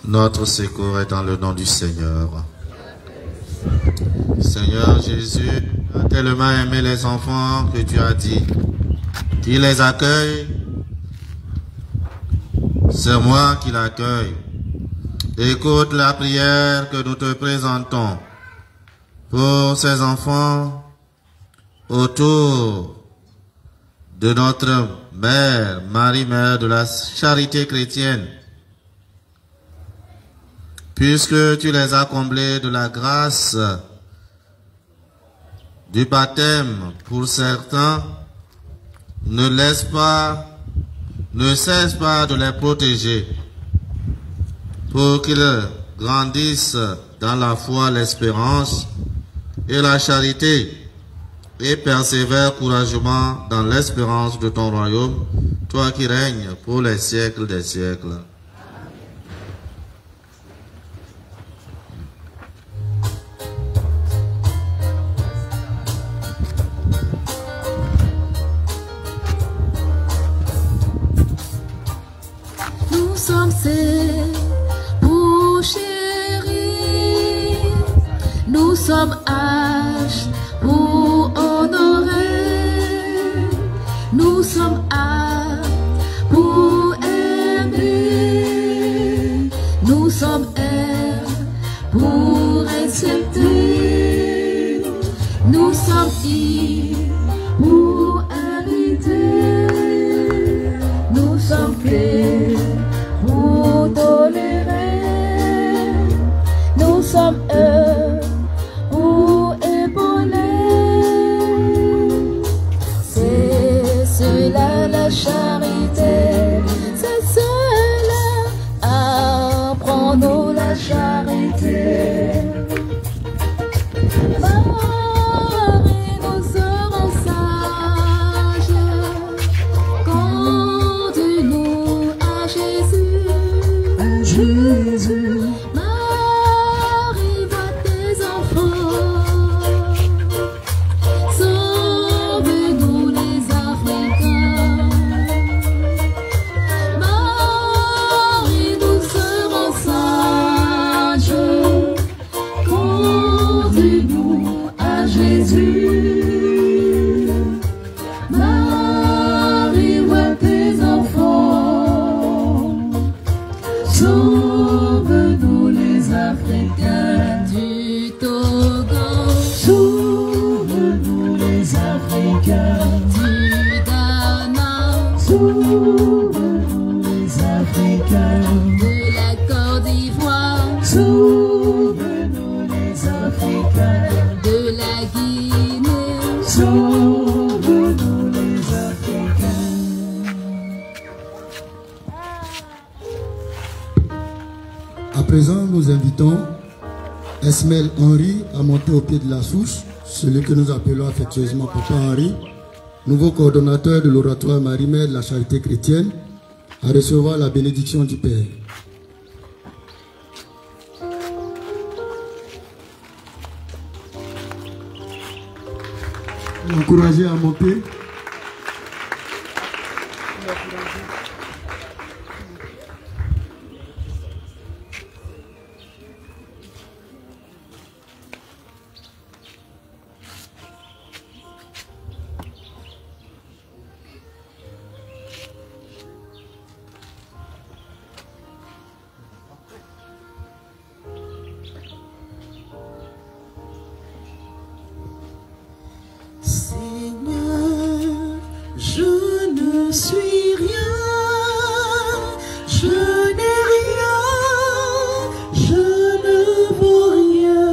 Notre secours est dans le nom du Seigneur. Seigneur Jésus, tu as tellement aimé les enfants que tu as dit, tu les accueilles, c'est moi qui l'accueille. Écoute la prière que nous te présentons pour ces enfants autour de notre mère, Marie-Mère de la Charité chrétienne. Puisque tu les as comblés de la grâce du baptême pour certains, ne cesse pas de les protéger pour qu'ils grandissent dans la foi, l'espérance et la charité et persévèrent courageusement dans l'espérance de ton royaume, toi qui règnes pour les siècles des siècles.
Nous sommes ses pour chérir, nous sommes H pour honorer, nous sommes A pour aimer, nous sommes R pour accepter, nous sommes I pour inviter, nous sommes P pour tolérer, nous sommes E pour épauler. C'est cela la charité, c'est cela, apprends-nous la charité. Marie, nous serons sages, conduis-nous à Jésus.
Jésus,
Marie, vois tes enfants, sauve-nous les Africains. Marie, nous serons sages, conduis-nous à Jésus. Marie, vois tes enfants, sauve-nous les Africains du Togo,
sauve-nous les Africains,
du Ghana,
sauve-nous les Africains,
de la Côte d'Ivoire,
sauve-nous les Africains,
de la Guinée.
sauve-nous les Africains.
À présent, nous invitons Esmel Henry à monter au pied de la souche, celui que nous appelons affectueusement Papa Henry, nouveau coordonnateur de l'oratoire Marie-Mère de la Charité chrétienne, à recevoir la bénédiction du Père. Encouragez à monter.
Seigneur, je ne suis rien, je n'ai rien, je ne vaux rien,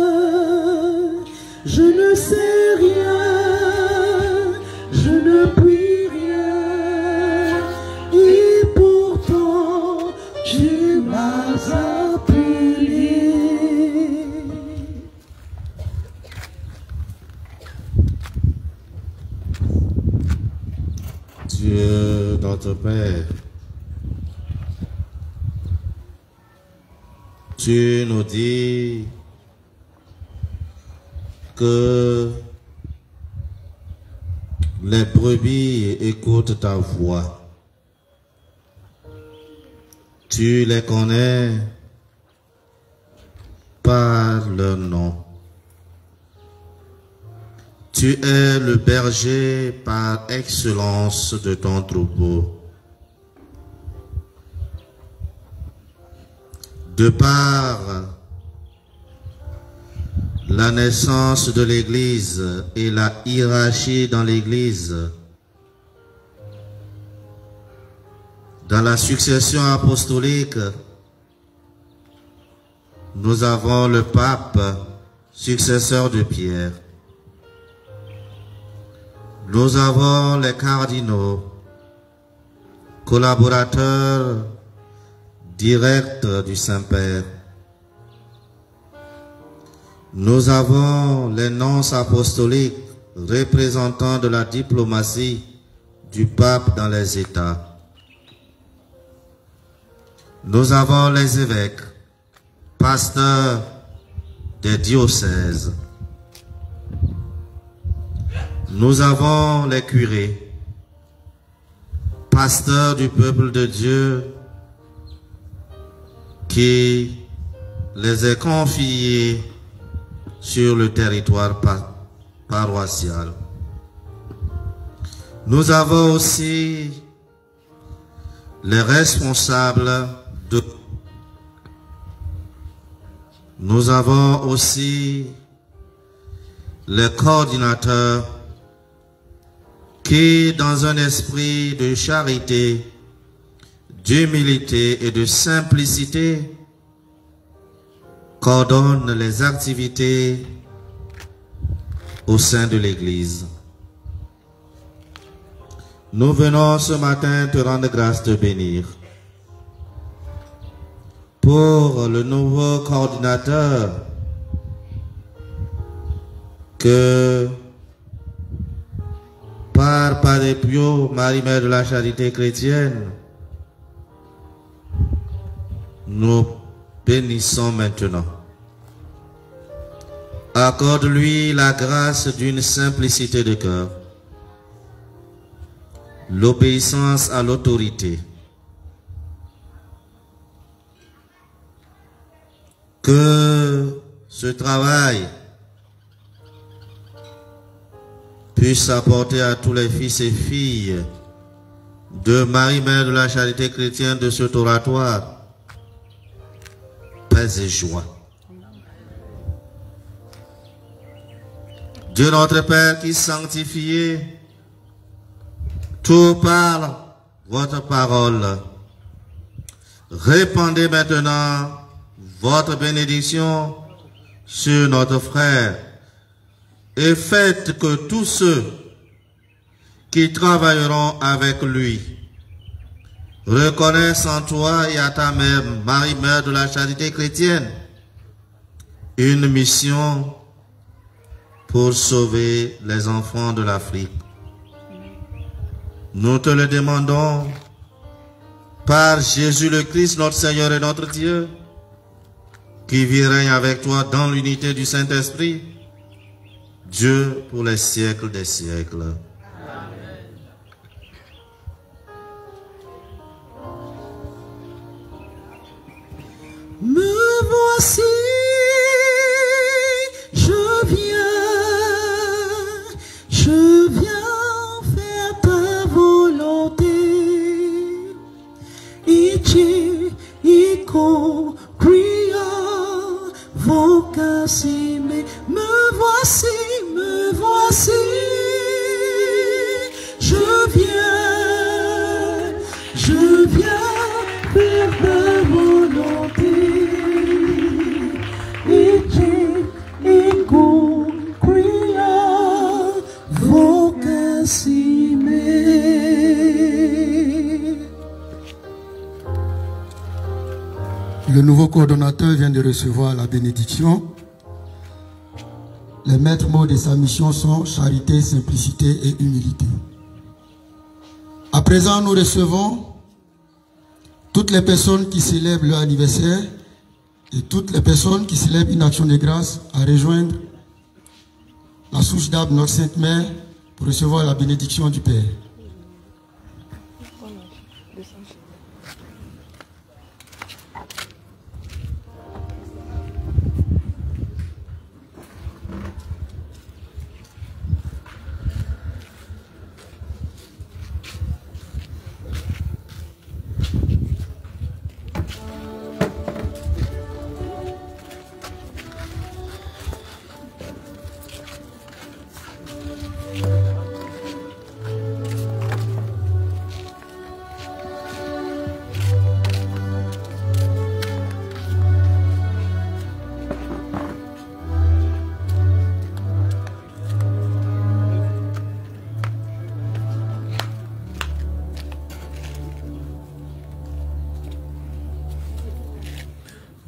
je ne sais rien, je ne puis rien, et pourtant tu m'as appelé.
Dieu notre Père, tu nous dis que les brebis écoutent ta voix. Tu les connais par leur nom. Tu es le berger par excellence de ton troupeau. De par la naissance de l'Église et la hiérarchie dans l'Église, dans la succession apostolique, nous avons le pape, successeur de Pierre. Nous avons les cardinaux, collaborateurs directs du Saint-Père. Nous avons les nonces apostoliques, représentants de la diplomatie du pape dans les États. Nous avons les évêques, pasteurs des diocèses. Nous avons les curés, pasteurs du peuple de Dieu, qui les est confiés sur le territoire paroissial. Nous avons aussi les responsables de... Nous avons aussi les coordinateurs qui, dans un esprit de charité, d'humilité et de simplicité, coordonnent les activités au sein de l'Église. Nous venons ce matin te rendre grâce de bénir pour le nouveau coordinateur que par Padre Pio, Marie-Mère de la Charité chrétienne, nous bénissons maintenant. Accorde-lui la grâce d'une simplicité de cœur, l'obéissance à l'autorité, que ce travail puisse apporter à tous les fils et filles de Marie-Mère de la Charité chrétienne de cet oratoire paix et joie. Dieu notre Père qui sanctifiez tout par votre parole, répandez maintenant votre bénédiction sur notre frère et faites que tous ceux qui travailleront avec lui reconnaissent en toi et à ta mère, Marie-Mère de la Charité chrétienne, une mission pour sauver les enfants de l'Afrique. Nous te le demandons par Jésus le Christ, notre Seigneur et notre Dieu, qui vit et règne avec toi dans l'unité du Saint-Esprit, Dieu pour les siècles des siècles.
Me voici, je viens faire ta volonté. Ici, iko, pria, vocasime. Me voici, je viens faire ta volonté.
Le nouveau coordonnateur vient de recevoir la bénédiction. Les maîtres mots de sa mission sont charité, simplicité et humilité. À présent, nous recevons toutes les personnes qui célèbrent leur anniversaire et toutes les personnes qui célèbrent une action de grâce à rejoindre la souche d'arbre Notre Sainte Mère pour recevoir la bénédiction du Père.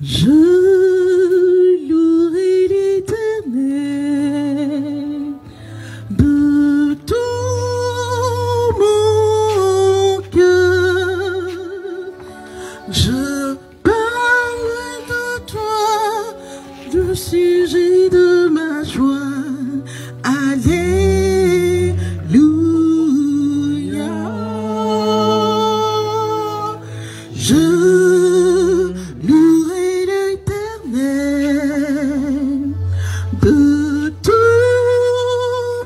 Je louerai l'Éternel de tout mon cœur. Je parle de toi, le sujet de ma joie. Alléluia. Je louerai l'Éternel de tout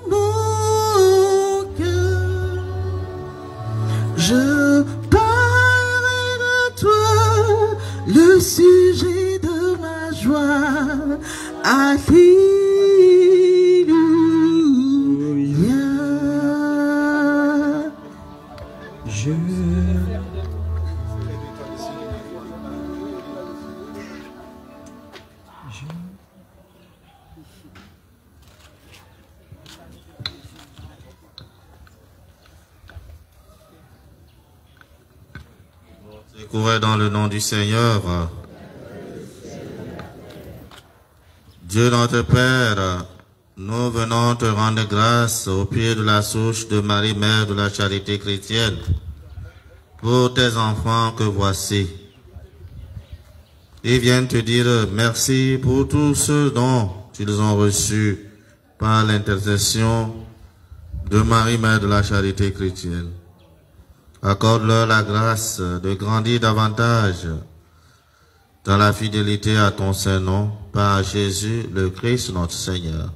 mon cœur. Je parlerai de toi, le sujet de ma joie. Alléluia.
Courez dans le nom du Seigneur. Dieu notre Père, nous venons te rendre grâce au pied de la souche de Marie, Mère de la Charité chrétienne, pour tes enfants que voici. Ils viennent te dire merci pour tout ce dont ils ont reçu par l'intercession de Marie, Mère de la Charité chrétienne. Accorde-leur la grâce de grandir davantage dans la fidélité à ton Saint-Nom, par Jésus le Christ notre Seigneur.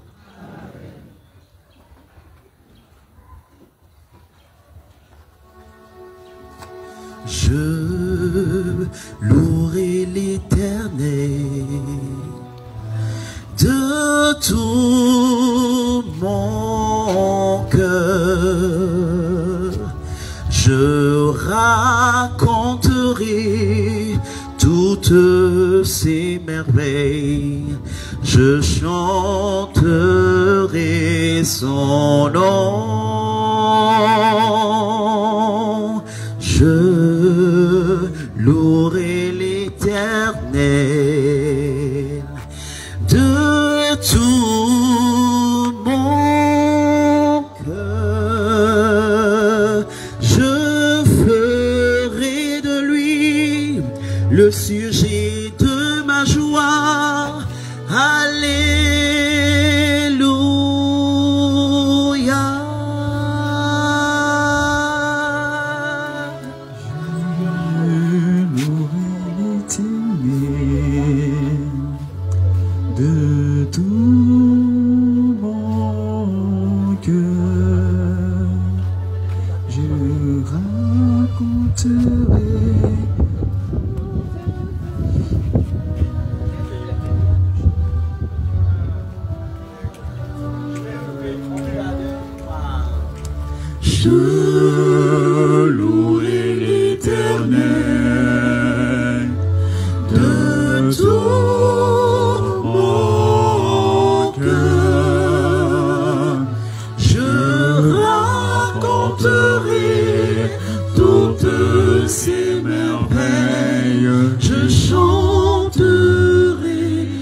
Je louerai l'Éternel de tout mon cœur. Je raconterai toutes ces merveilles, je chanterai son nom. Je louerai l'Éternel de tout mon cœur. Je ferai de lui le sujet de ma joie. Alléluia. Je louerai l'Éternel de tout mon cœur. Je raconterai je louerai l'Éternel de tout mon cœur. Je raconterai toutes ces merveilles, je chanterai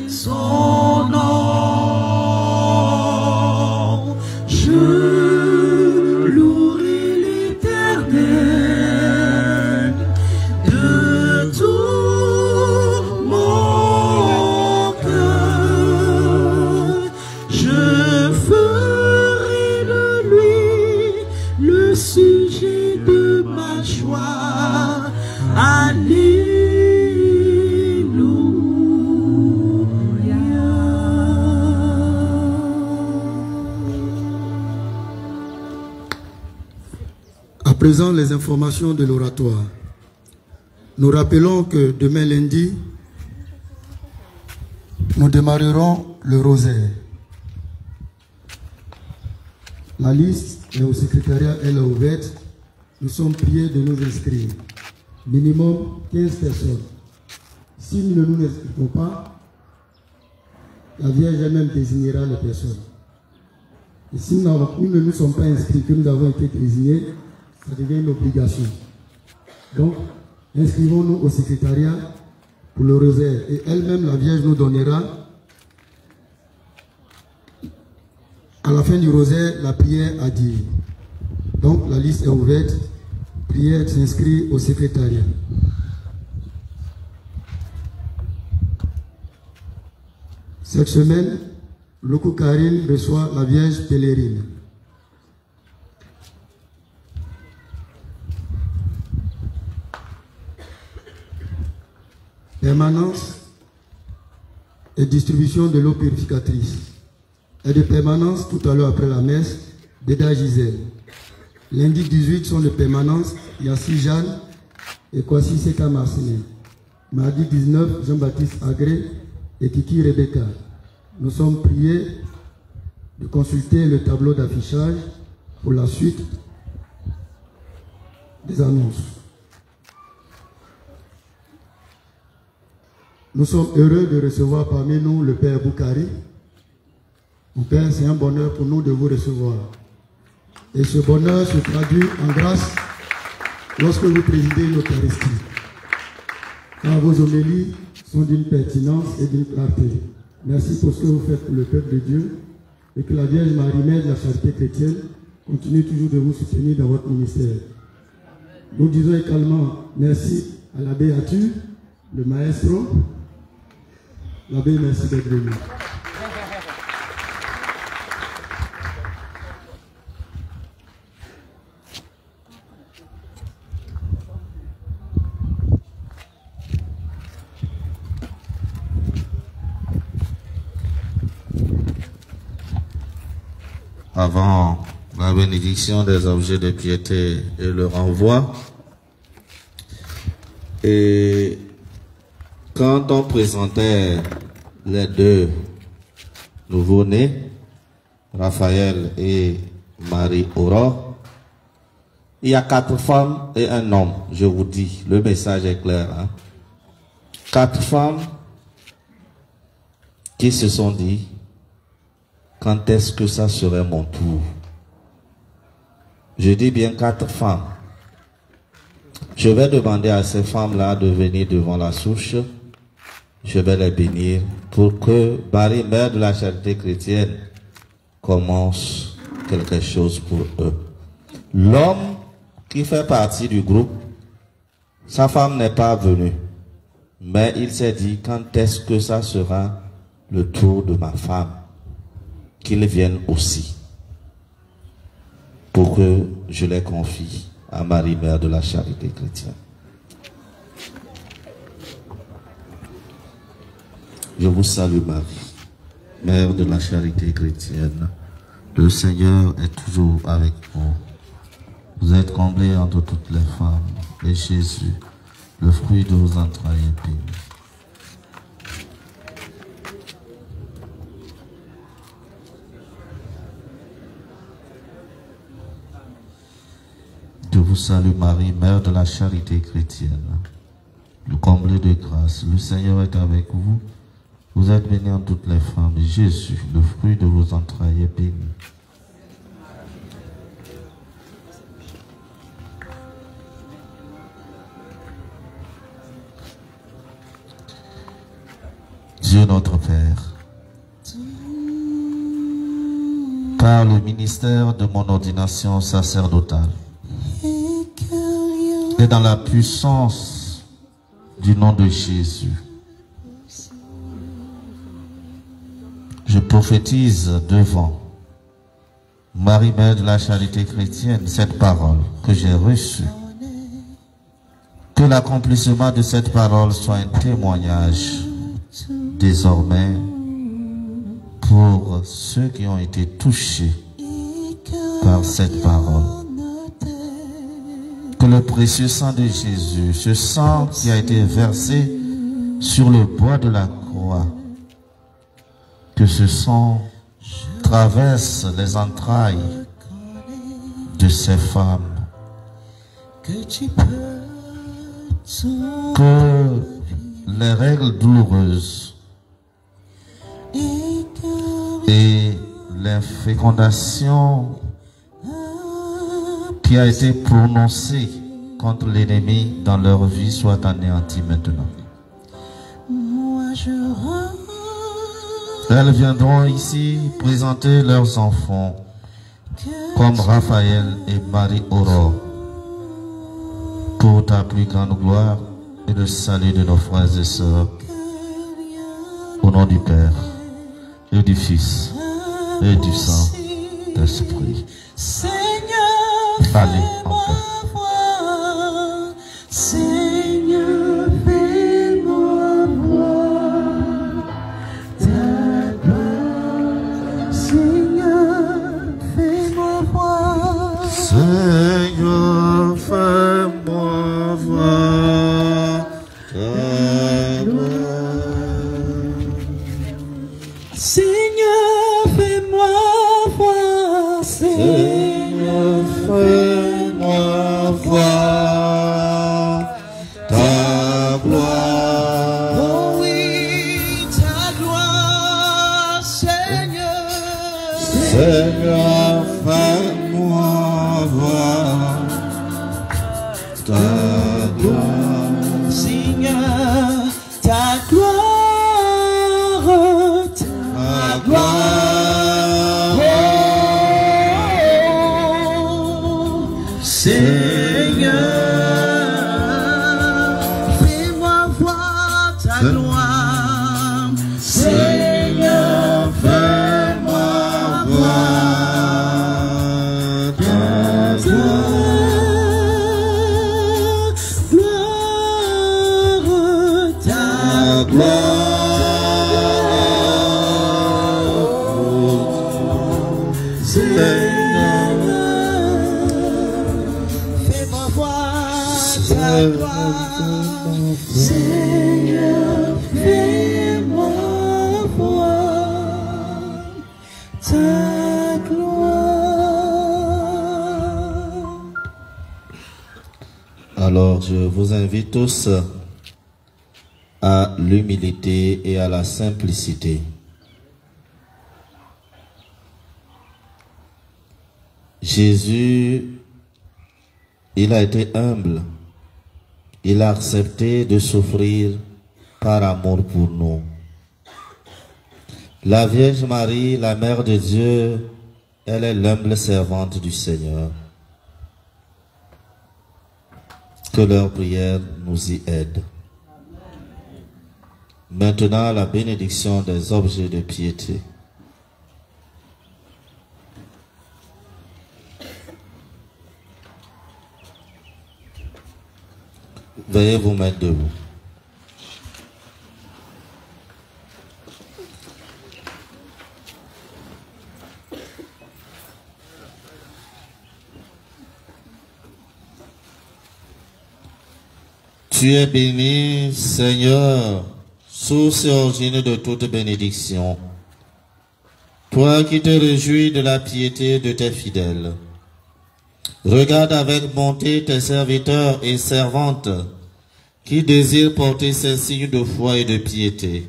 son nom. Je
À présent, les informations de l'oratoire. Nous rappelons que demain lundi, nous démarrerons le rosaire. La liste est au secrétariat, elle est ouverte. Nous sommes priés de nous inscrire. Minimum 15 personnes. Si nous ne nous inscrivons pas, la Vierge elle-même désignera les personnes. Et si nous ne nous sommes pas inscrits, que nous avons été désignés, ça devient une obligation. Donc, inscrivons-nous au secrétariat pour le rosaire. Et elle-même, la Vierge nous donnera, à la fin du rosaire, la prière à dire. Donc la liste est ouverte. Prière s'inscrit au secrétariat. Cette semaine, Loko Karine reçoit la Vierge pèlerine. Permanence et distribution de l'eau purificatrice. Et de permanence tout à l'heure après la messe, d'Eda Gisèle. Lundi 18 sont de permanence, Yassi Jeanne et Kwasi Seka Marcinet. Mardi 19, Jean-Baptiste Agré et Kiki Rebecca. Nous sommes priés de consulter le tableau d'affichage pour la suite des annonces. Nous sommes heureux de recevoir parmi nous le Père Boukari. Mon Père, c'est un bonheur pour nous de vous recevoir. Et ce bonheur se traduit en grâce lorsque vous présidez l'Eucharistie. Car vos homélies sont d'une pertinence et d'une clarté. Merci pour ce que vous faites pour le peuple de Dieu et que la Vierge Marie-Mère de la Charité chrétienne continue toujours de vous soutenir dans votre ministère. Nous disons également merci à l'abbé Atu, le maestro. L'abbé, merci d'être venu.
Avant la bénédiction des objets de piété et le renvoi, et quand on présentait les deux nouveau-nés, Raphaël et Marie-Aurore, il y a 4 femmes et un homme. Je vous dis, le message est clair. 4 femmes qui se sont dit, quand est-ce que ça serait mon tour? Je dis bien 4 femmes. Je vais demander à ces femmes-là de venir devant la souche. Je vais les bénir pour que Marie, Mère de la Charité chrétienne, commence quelque chose pour eux. L'homme qui fait partie du groupe, sa femme n'est pas venue. Mais il s'est dit, quand est-ce que ça sera le tour de ma femme? Qu'ils viennent aussi, pour que je les confie à Marie, Mère de la Charité chrétienne. Je vous salue Marie, Mère de la Charité chrétienne. Le Seigneur est toujours avec vous. Vous êtes comblée entre toutes les femmes, et Jésus, le fruit de vos entrailles, est béni. Je vous salue Marie, Mère de la Charité chrétienne. Le comblé de grâce, le Seigneur est avec vous. Vous êtes bénie en toutes les femmes. Jésus, le fruit de vos entrailles, est béni. Dieu notre Père, par le ministère de mon ordination sacerdotale, et dans la puissance du nom de Jésus, je prophétise devant Marie, Mère de la Charité chrétienne, cette parole que j'ai reçue. Que l'accomplissement de cette parole soit un témoignage désormais pour ceux qui ont été touchés par cette parole. Que le précieux sang de Jésus, ce sang qui a été versé sur le bois de la croix, que ce sang traverse les entrailles de ces femmes, que les règles douloureuses et les fécondations qui a été prononcée contre l'ennemi dans leur vie soit anéantie maintenant. Elles viendront ici présenter leurs enfants, comme Raphaël et Marie-Aurore, pour ta plus grande gloire et le salut de nos frères et sœurs. Au nom du Père, et du Fils, et du Saint-Esprit. Allez en paix.
Seigneur, fais-moi voir ta gloire. Seigneur, fais-moi voir.
Seigneur, fais-moi voir ta gloire.
Seigneur, fais-moi voir.
Seigneur, fais-moi voir ta gloire.
Oh oui, ta gloire, Seigneur.
Seigneur, fais-moi voir ta gloire.
Seigneur, ta gloire, ta gloire. Oh, Seigneur, fais-moi voir ta gloire. Seigneur, fais-moi voir ta gloire. Gloire, ta gloire. Seigneur, fais-moi voir ta gloire. Seigneur, fais-moi voir ta gloire.
Alors, je vous invite tous à l'humilité et à la simplicité. Jésus, il a été humble. Il a accepté de souffrir par amour pour nous. La Vierge Marie, la Mère de Dieu, elle est l'humble servante du Seigneur. Que leur prière nous y aide. Maintenant, la bénédiction des objets de piété. Veuillez vous mettre debout. Tu es béni, Seigneur, source et origine de toute bénédiction. Toi qui te réjouis de la piété de tes fidèles. Regarde avec bonté tes serviteurs et servantes qui désirent porter ces signes de foi et de piété.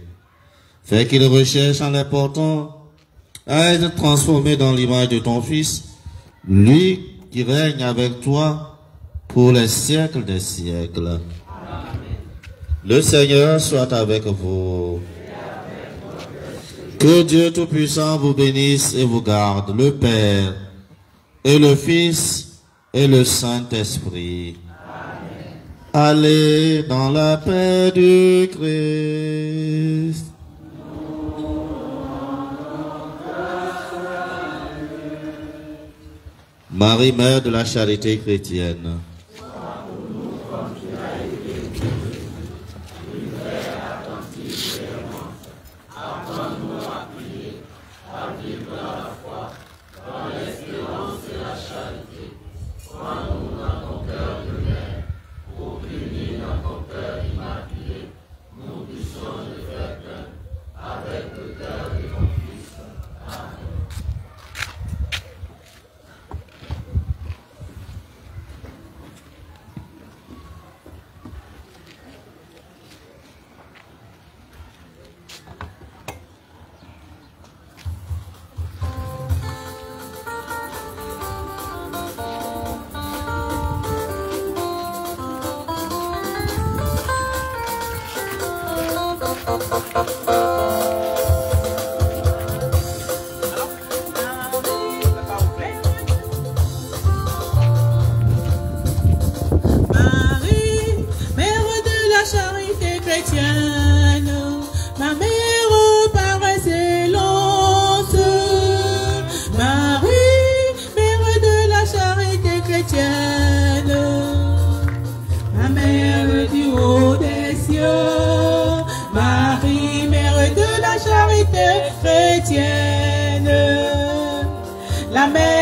Fais qu'ils recherchent en les portant à être transformés dans l'image de ton Fils, lui qui règne avec toi pour les siècles des siècles. Le Seigneur soit avec vous. Que Dieu Tout-Puissant vous bénisse et vous garde, le Père et le Fils et le Saint-Esprit. Allez dans la paix du Christ. Marie, Mère de la charité chrétienne.
la mer